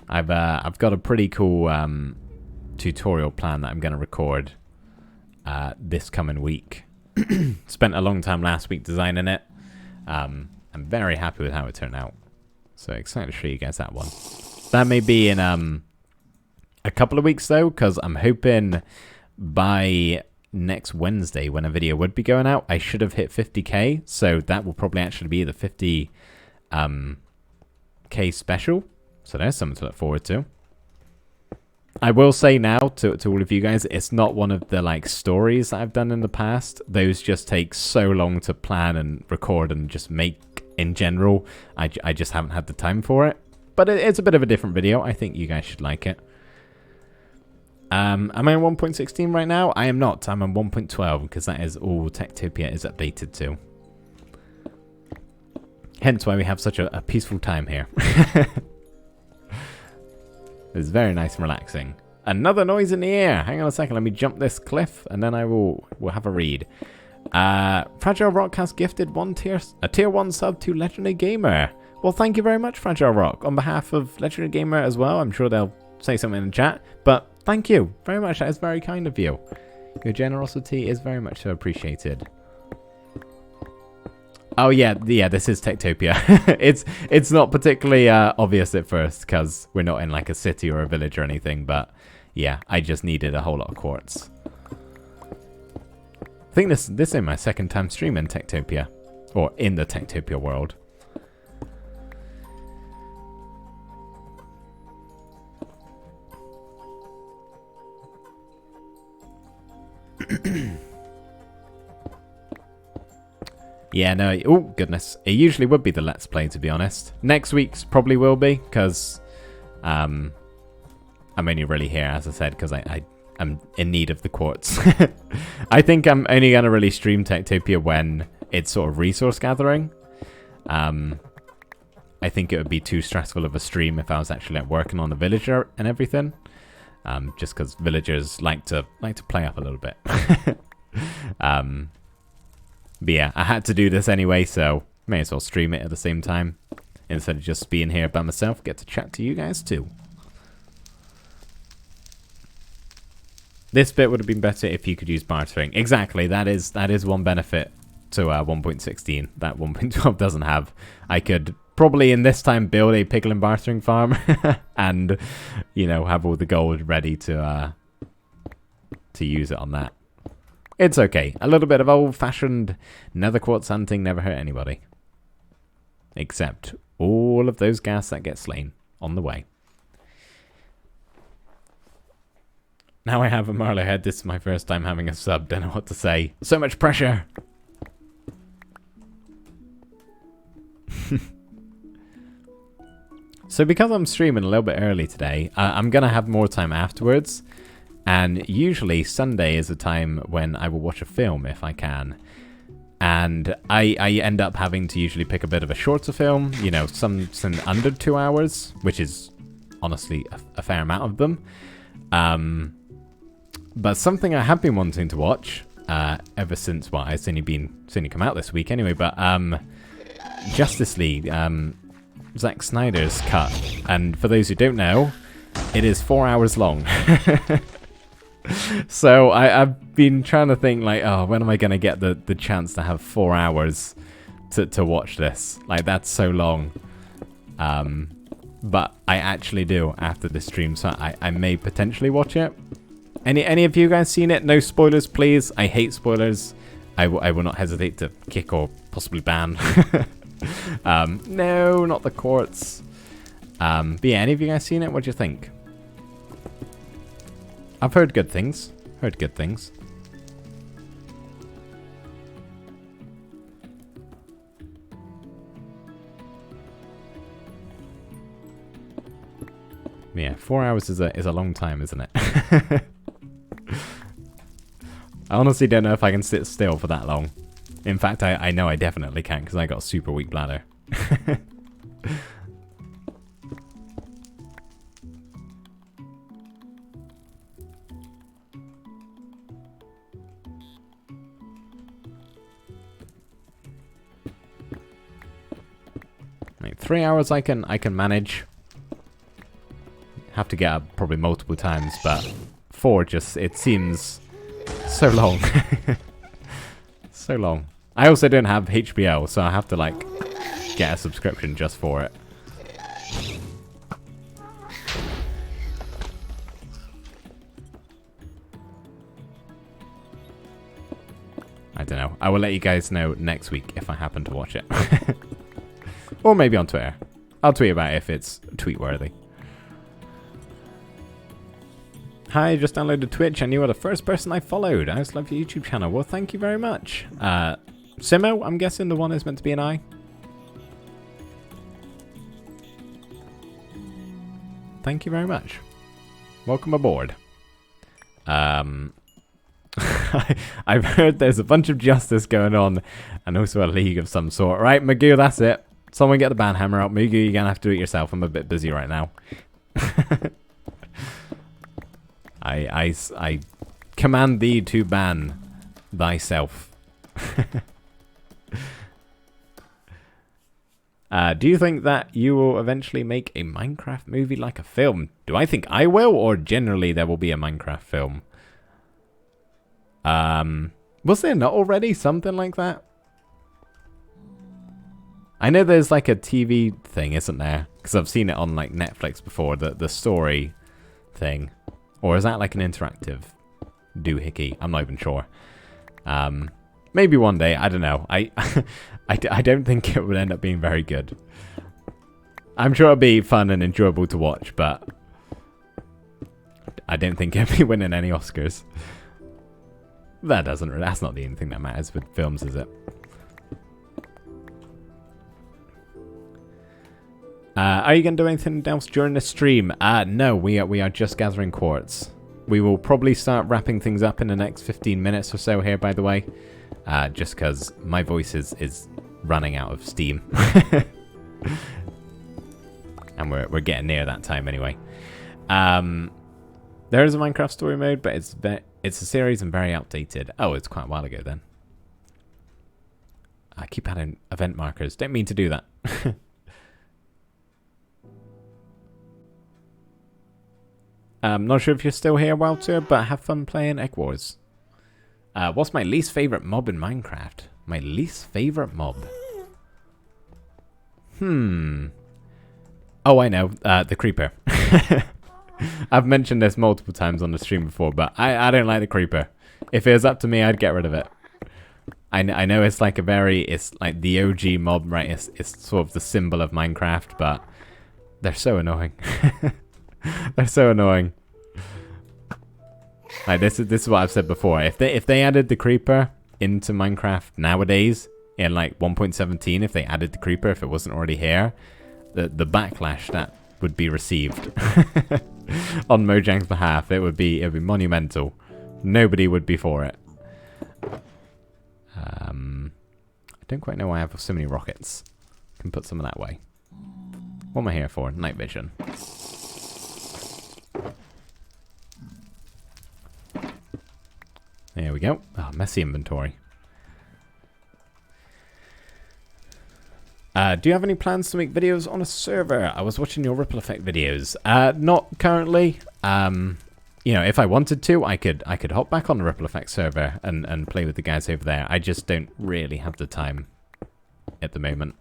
I've got a pretty cool tutorial plan that I'm going to record this coming week. Spent a long time last week designing it. I'm very happy with how it turned out. So excited to show you guys that one. That may be in a couple of weeks though, because I'm hoping by next Wednesday when a video would be going out, I should have hit 50k. So that will probably actually be the 50k special. So there's something to look forward to. I will say now to all of you guys, it's not one of the like stories that I've done in the past. Those just take so long to plan and record and just make in general. I just haven't had the time for it. But it's a bit of a different video. I think you guys should like it. Am I on 1.16 right now? I am not. I'm on 1.12 because that is all Techtopia is updated to. Hence why we have such a peaceful time here. It's very nice and relaxing. Another noise in the air. Hang on a second. Let me jump this cliff and then we'll have a read. Fragile Rock has gifted a tier 1 sub to Legendary Gamer. Well, thank you very much, Fragile Rock. On behalf of Legendary Gamer as well, I'm sure they'll say something in the chat. But thank you very much. That is very kind of you. Your generosity is very much appreciated. Oh yeah, this is Techtopia. it's not particularly obvious at first because we're not in like a city or a village or anything, but yeah, I just needed a whole lot of quartz. I think this is my second time streaming Techtopia, or in the Techtopia world. Yeah, no, oh goodness. It usually would be the Let's Play, to be honest. Next week's probably will be, because I'm only really here, as I said, because I'm in need of the quartz. I think I'm only going to really stream Techtopia when it's sort of resource gathering. I think it would be too stressful of a stream if I was actually like, working on the villager and everything. Just because villagers like to play up a little bit. But yeah, I had to do this anyway, so may as well stream it at the same time. Instead of just being here by myself, get to chat to you guys too. This bit would have been better if you could use bartering. Exactly, that is one benefit to 1.16 that 1.12 doesn't have. I could probably in this time build a piglin bartering farm and, you know, have all the gold ready to use it on that. It's okay. A little bit of old-fashioned nether quartz hunting never hurt anybody. Except all of those ghast that get slain on the way. Now I have a Marlow head. This is my first time having a sub. Don't know what to say. So much pressure! So because I'm streaming a little bit early today, I'm going to have more time afterwards. And usually Sunday is a time when I will watch a film if I can. And I end up having to usually pick a bit of a shorter film, you know, some under 2 hours, which is honestly a fair amount of them. But something I have been wanting to watch ever since, well, it's only come out this week anyway, but Justice League, Zack Snyder's cut. And for those who don't know, it is 4 hours long. So I've been trying to think like, oh, when am I going to get the chance to have 4 hours to watch this? Like, that's so long. But I actually do after the stream, so I may potentially watch it. Any of you guys seen it? No spoilers, please. I hate spoilers. I will not hesitate to kick or possibly ban. No, not the quartz. But yeah, any of you guys seen it? What do you think? I've heard good things. Heard good things. Yeah, 4 hours is a long time, isn't it? I honestly don't know if I can sit still for that long. In fact, I know I definitely can because I got a super weak bladder. Like 3 hours I can manage. Have to get up probably multiple times, but 4 just, it seems so long. So long. I also don't have HBO, so I have to like get a subscription just for it. I don't know. I will let you guys know next week if I happen to watch it. Or maybe on Twitter. I'll tweet about it if it's tweet-worthy. Hi, I just downloaded Twitch and you are the first person I followed. I just love your YouTube channel. Well, thank you very much. Simo, I'm guessing the one is meant to be an I. Thank you very much. Welcome aboard. I've heard there's a bunch of justice going on, and also a league of some sort. Right, Magoo, that's it. Someone get the ban hammer out. Magoo, you're gonna have to do it yourself. I'm a bit busy right now. I command thee to ban thyself. Do you think that you will eventually make a Minecraft movie like a film? Do I think I will, or generally there will be a Minecraft film? Was there not already something like that? I know there's like a TV thing, isn't there? Because I've seen it on like Netflix before, the story thing. Or is that like an interactive doohickey? I'm not even sure. Maybe one day, I don't know. I don't think it would end up being very good. I'm sure it'll be fun and enjoyable to watch, but I don't think it'll be winning any Oscars. That's not the only thing that matters with films, is it? Are you going to do anything else during the stream? No, we are just gathering quartz. We will probably start wrapping things up in the next 15 minutes or so here, by the way. Just because my voice is running out of steam. And we're getting near that time anyway. There is a Minecraft story mode, but it's a series and very outdated. Oh, it's quite a while ago then. I keep adding event markers. Don't mean to do that. I'm not sure if you're still here, Walter, but have fun playing Egg Wars. What's my least favorite mob in Minecraft? My least favorite mob? Oh, I know. The creeper. I've mentioned this multiple times on the stream before, but I don't like the creeper. If it was up to me, I'd get rid of it. I know it's like it's like the OG mob, right? It's sort of the symbol of Minecraft, but they're so annoying. They're so annoying. Like this is what I've said before. If they added the creeper into Minecraft nowadays in like 1.17, if they added the creeper, if it wasn't already here, the backlash that would be received on Mojang's behalf, it would be monumental. Nobody would be for it. I don't quite know why I have so many rockets. Can put some of that way. What am I here for? Night vision. There we go. Oh, messy inventory. Do you have any plans to make videos on a server? I was watching your Ripple Effect videos. Not currently. You know, if I wanted to, I could hop back on the Ripple Effect server and play with the guys over there. I just don't really have the time at the moment.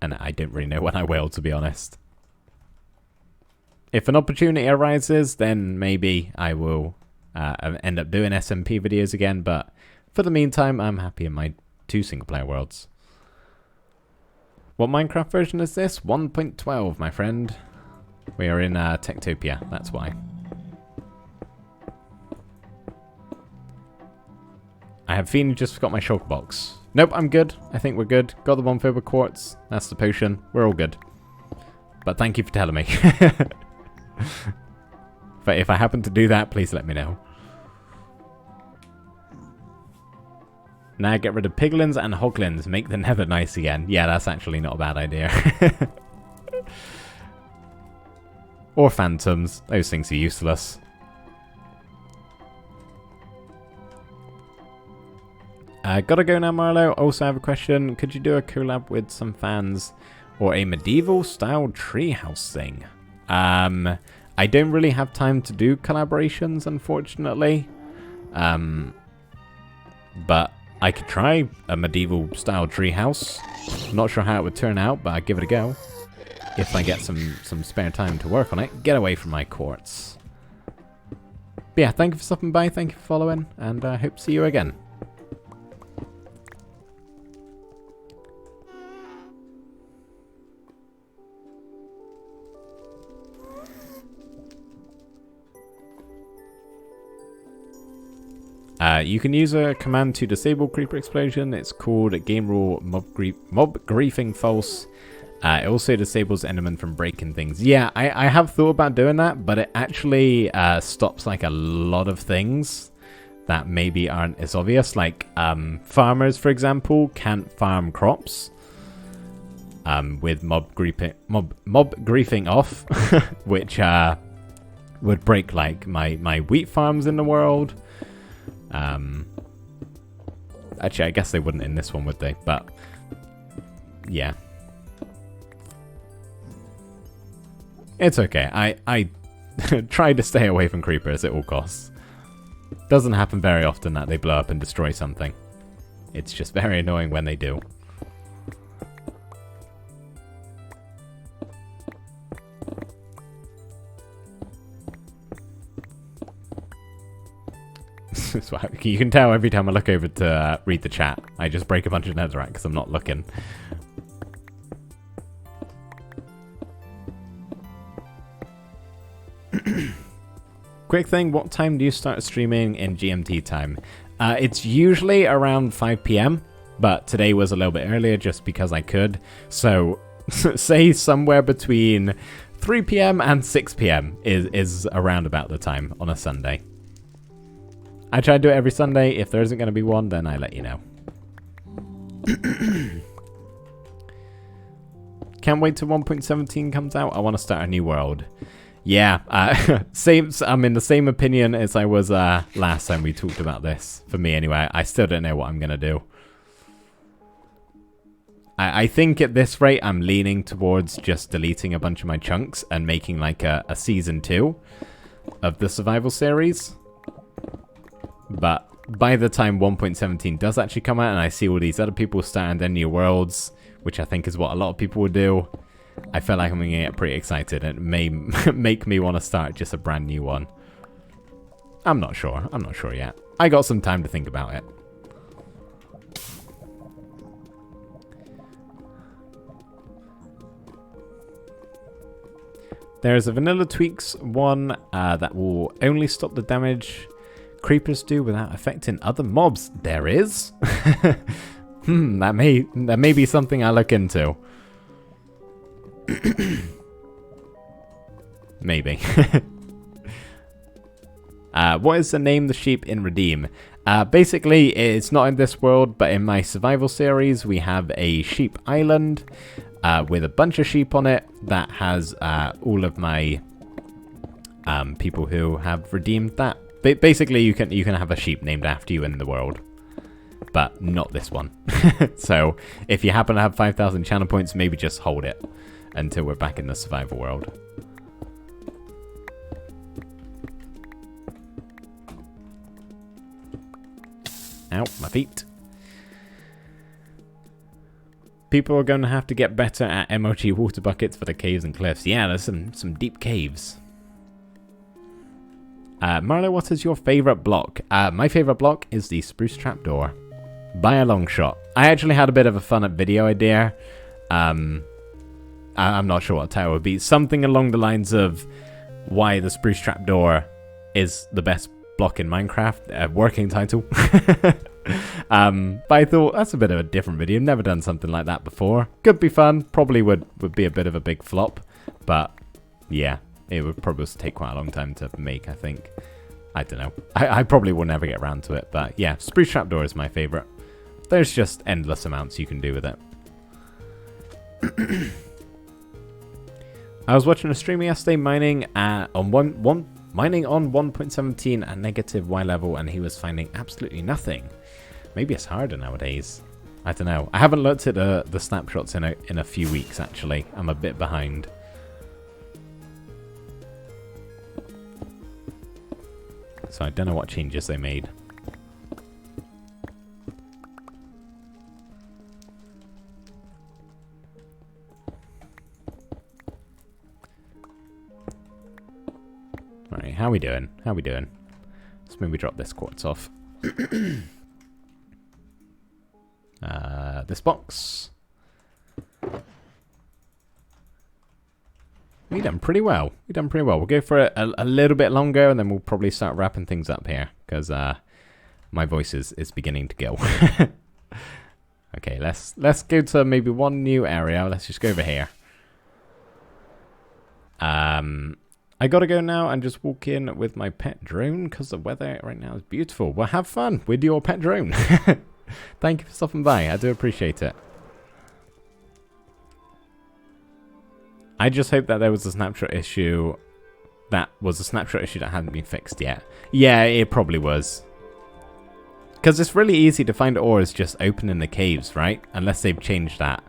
And I don't really know when I will, to be honest. If an opportunity arises, then maybe I will end up doing SMP videos again. But for the meantime, I'm happy in my 2 single-player worlds. What Minecraft version is this? 1.12, my friend. We are in Techtopia, that's why. I have feeling you just forgot my shulker box. Nope, I'm good. I think we're good. Got the one filled with quartz. That's the potion. We're all good. But thank you for telling me. But if I happen to do that, please let me know. Now get rid of piglins and hoglins. Make the nether nice again. Yeah, that's actually not a bad idea. Or phantoms. Those things are useless. Gotta go now, Marlo. Also have a question. Could you do a collab with some fans or a medieval style treehouse thing? I don't really have time to do collaborations, unfortunately. But I could try a medieval style treehouse. Not sure how it would turn out, but I'd give it a go. If I get some spare time to work on it. Get away from my quartz. But yeah, thank you for stopping by, thank you for following, and I hope to see you again. You can use a command to disable creeper explosion. It's called game rule mob griefing false. It also disables Enderman from breaking things. Yeah, I have thought about doing that, but it actually stops like a lot of things that maybe aren't as obvious. Like farmers, for example, can't farm crops with mob griefing off, which would break like my wheat farms in the world. Actually, I guess they wouldn't in this one, would they? But yeah. It's okay. I try to stay away from creepers at all costs. Doesn't happen very often that they blow up and destroy something. It's just very annoying when they do. You can tell every time I look over to read the chat, I just break a bunch of netherrack because I'm not looking. Quick thing, what time do you start streaming in GMT time? It's usually around 5 PM, but today was a little bit earlier just because I could. So, say somewhere between 3 PM and 6 PM is around about the time on a Sunday. I try to do it every Sunday. If there isn't going to be one, then I let you know. Can't wait till 1.17 comes out. I want to start a new world. Yeah, same. I'm in the same opinion as I was last time we talked about this. For me, anyway, I still don't know what I'm gonna do. I think at this rate, I'm leaning towards just deleting a bunch of my chunks and making like a season 2 of the survival series. But by the time 1.17 does actually come out, and I see all these other people starting their new worlds, which I think is what a lot of people would do, I feel like I'm going to get pretty excited, and it may make me want to start just a brand new one. I'm not sure. I'm not sure yet. I got some time to think about it. There's a Vanilla Tweaks one that will only stop the damage creepers do without affecting other mobs. There is? That may be something I look into. Maybe. What is the name the sheep in Redeem? Basically, it's not in this world, but in my survival series, we have a sheep island with a bunch of sheep on it that has all of my people who have redeemed that. Basically, you can have a sheep named after you in the world, but not this one. So, if you happen to have 5,000 channel points, maybe just hold it until we're back in the survival world. Ow, my feet. People are going to have to get better at MOG water buckets for the caves and cliffs. Yeah, there's some deep caves. Marlo, what is your favourite block? My favourite block is the spruce trapdoor. By a long shot. I actually had a bit of a fun video idea. I'm not sure what the title would be. Something along the lines of why the spruce trapdoor is the best block in Minecraft. Working title. But I thought that's a bit of a different video. Never done something like that before. Could be fun. Probably would be a bit of a big flop. But yeah, it would probably take quite a long time to make, I think. I don't know. I probably will never get around to it. But yeah, spruce trapdoor is my favourite. There's just endless amounts you can do with it. I was watching a stream yesterday mining on 1.17 at negative Y level, and he was finding absolutely nothing. Maybe it's harder nowadays. I don't know. I haven't looked at the snapshots in a few weeks, actually. I'm a bit behind. So I don't know what changes they made. Alright, how we doing? How we doing? Let's maybe drop this quartz off. This box. We've done pretty well. We've done pretty well. We'll go for a little bit longer, and then we'll probably start wrapping things up here, because my voice is beginning to go. Okay, let's go to maybe one new area. Let's just go over here. I gotta go now and just walk in with my pet drone because the weather right now is beautiful. Well, have fun with your pet drone. Thank you for stopping by. I do appreciate it. I just hope that there was a snapshot issue. That was a snapshot issue that hadn't been fixed yet. Yeah, it probably was. Because it's really easy to find ores just open in the caves, right? Unless they've changed that.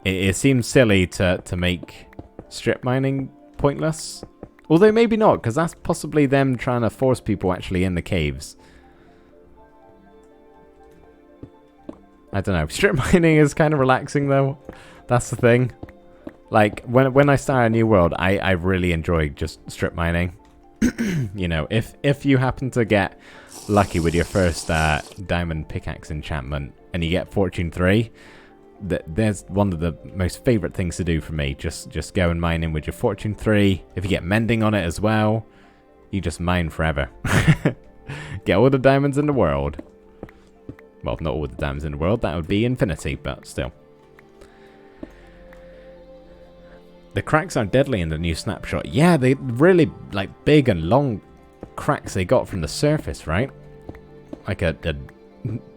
It seems silly to make strip mining pointless. Although maybe not, because that's possibly them trying to force people actually in the caves. I don't know. Strip mining is kind of relaxing though. That's the thing. Like, when I start a new world, I really enjoy just strip mining. You know, if you happen to get lucky with your first diamond pickaxe enchantment and you get Fortune 3, there's one of the most favorite things to do for me. Just go and mine in with your Fortune 3. If you get mending on it as well, you just mine forever. Get all the diamonds in the world. Well, not all the diamonds in the world. That would be infinity, but still. The cracks are deadly in the new snapshot. Yeah, they really, like, big and long cracks they got from the surface, right? Like a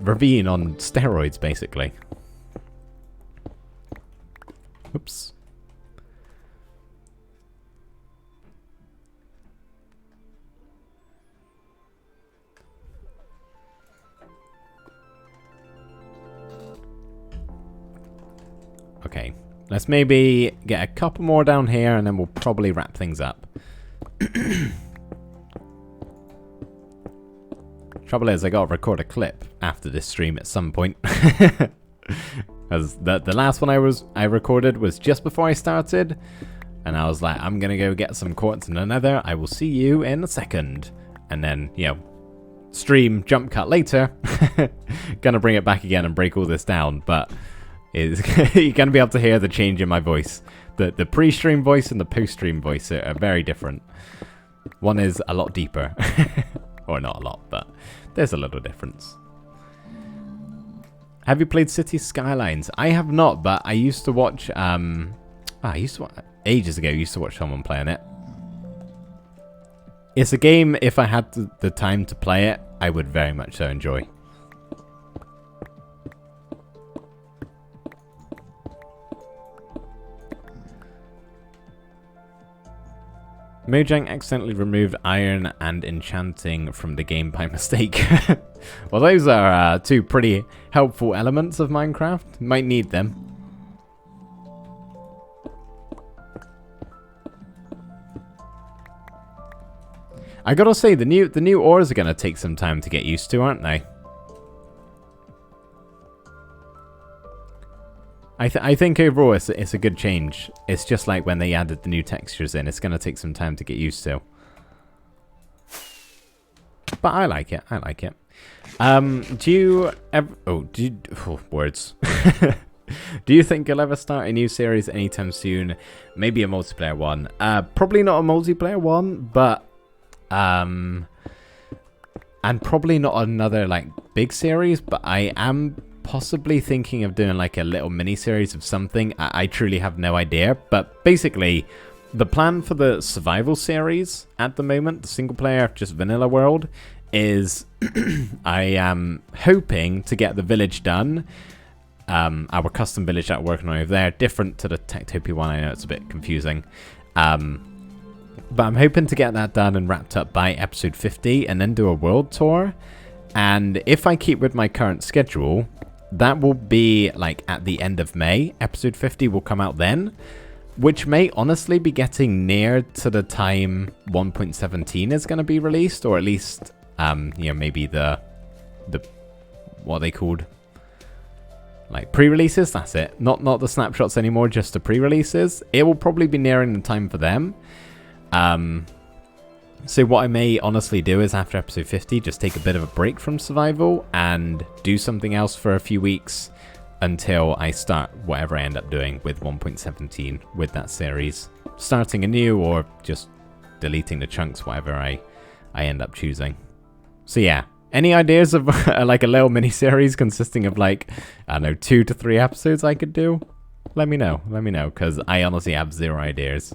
ravine on steroids, basically. Oops. Okay. Let's maybe get a couple more down here and then we'll probably wrap things up. Trouble is, I gotta record a clip after this stream at some point. Because the last one I recorded was just before I started. And I was like, I'm gonna go get some quartz and another. I will see you in a second. And then, you know, stream, jump cut later. Gonna bring it back again and break all this down. But you're going to be able to hear the change in my voice. The pre-stream voice and the post-stream voice are very different. One is a lot deeper. Or not a lot, but there's a little difference. Have you played City Skylines? I have not, but I used to watch... ages ago, I used to watch someone playing it. It's a game, if I had the time to play it, I would very much so enjoy. Mojang accidentally removed iron and enchanting from the game by mistake. Well, those are two pretty helpful elements of Minecraft. Might need them. I gotta say, the new ores are gonna take some time to get used to, aren't they? I think overall it's a good change. It's just like when they added the new textures in. It's going to take some time to get used to. But I like it. I like it. Do you ever... Oh, words. Do you think you'll ever start a new series anytime soon? Maybe a multiplayer one. Probably not a multiplayer one, but... and probably not another, like, big series, but I am... possibly thinking of doing like a little mini series of something. I truly have no idea, but basically the plan for the survival series at the moment, the single player, just vanilla world, is I am hoping to get the village done. Our custom village that we're working on over there, different to the Techtopia one. I know it's a bit confusing. But I'm hoping to get that done and wrapped up by episode 50 and then do a world tour. And if I keep with my current schedule, that will be like at the end of May. Episode 50 will come out then, which may honestly be getting near to the time 1.17 is going to be released, or at least, you know, maybe the what are they called? Like pre-releases. That's it. Not the snapshots anymore, just the pre-releases. It will probably be nearing the time for them. So what I may honestly do is after episode 50, just take a bit of a break from survival and do something else for a few weeks until I start whatever I end up doing with 1.17 with that series. Starting anew or just deleting the chunks, whatever I end up choosing. So yeah, Any ideas of like a little mini series consisting of like, I don't know, 2 to 3 episodes I could do? Let me know, because I honestly have 0 ideas.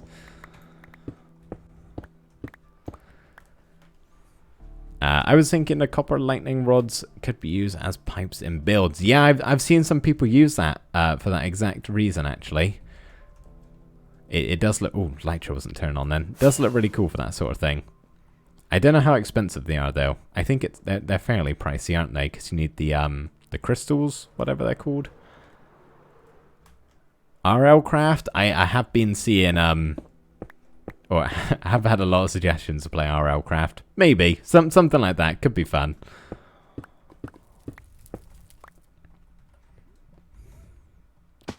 I was thinking the copper lightning rods could be used as pipes in builds. Yeah, I've seen some people use that for that exact reason, actually. It does look... Oh, light show wasn't turned on then. It does look really cool for that sort of thing. I don't know how expensive they are, though. I think they're fairly pricey, aren't they? Because you need the crystals, whatever they're called. RL Craft, I have been seeing... Or I have had a lot of suggestions to play RL Craft. Maybe. Something like that. Could be fun.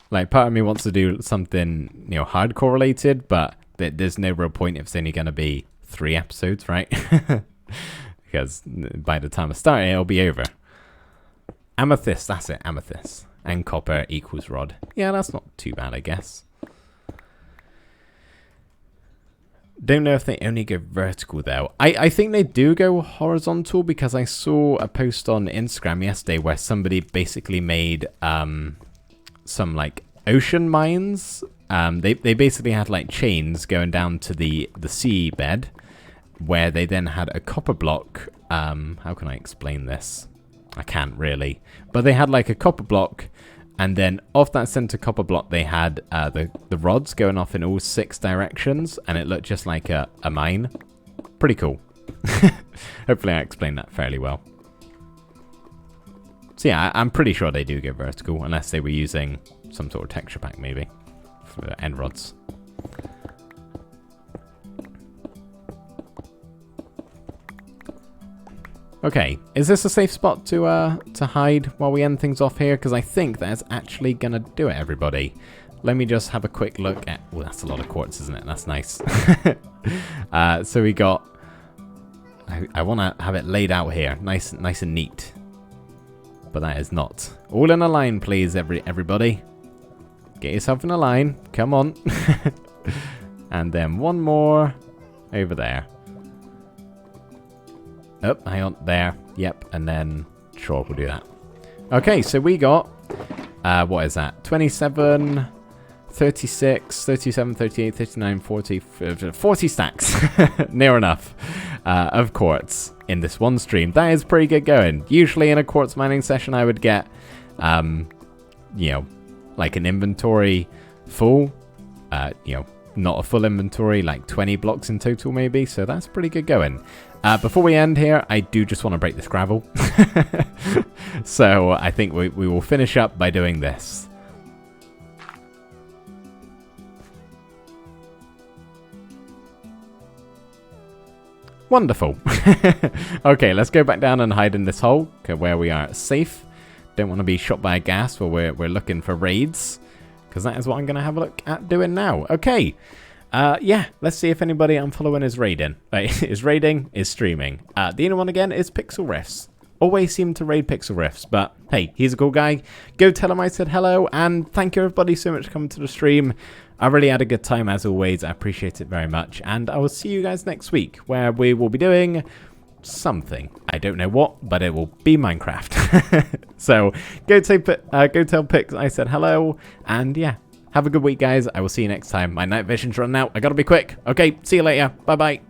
Like, part of me wants to do something, you know, hardcore related, but there's no real point if it's only going to be 3 episodes, right? Because by the time I start it'll be over. Amethyst, that's it, amethyst. And copper equals rod. Yeah, that's not too bad, I guess. Don't know if they only go vertical, though. I think they do go horizontal, because I saw a post on Instagram yesterday where somebody basically made... some like ocean mines. They basically had like chains going down to the seabed, where they then had a copper block. How can I explain this? I can't really, but they had like a copper block, and then off that center copper block they had the rods going off in all 6 directions, and it looked just like a mine. Pretty cool. Hopefully I explained that fairly well. So yeah, I'm pretty sure they do go vertical, unless they were using some sort of texture pack, maybe, for the end rods. Okay, is this a safe spot to hide while we end things off here? Because I think that's actually going to do it, everybody. Let me just have a quick look at... Oh, that's a lot of quartz, isn't it? That's nice. So we got... I want to have it laid out here, nice and neat. But that is not. All in a line, please, everybody. Get yourself in a line. Come on. And then one more over there. Oh, hang on. There. Yep. And then, sure, we'll do that. Okay, so we got, what is that? 27, 36, 37, 38, 39, 40, 40 stacks. Near enough. Of quartz in this one stream. That is pretty good going. Usually in a quartz mining session I would get you know, like an inventory full, you know, not a full inventory, like 20 blocks in total maybe, so that's pretty good going. Before we end here, I do just want to break this gravel. So I think we will finish up by doing this. Wonderful. Okay, let's go back down and hide in this hole where we are safe. Don't want to be shot by a gas while we're looking for raids, because that is what I'm going to have a look at doing now. Okay. Yeah, let's see if anybody I'm following is raiding. Is raiding, is streaming. The only one again is Pixel Riffs. Always seem to raid Pixel Riffs, but hey, he's a cool guy. Go tell him I said hello, and thank you everybody so much for coming to the stream. I really had a good time as always. I appreciate it very much, and I will see you guys next week, where we will be doing something. I don't know what, but it will be Minecraft. So go tell Pix I said hello, and yeah, have a good week, guys. I will see you next time. My night vision's running out. I gotta be quick. Okay, see you later. Bye bye.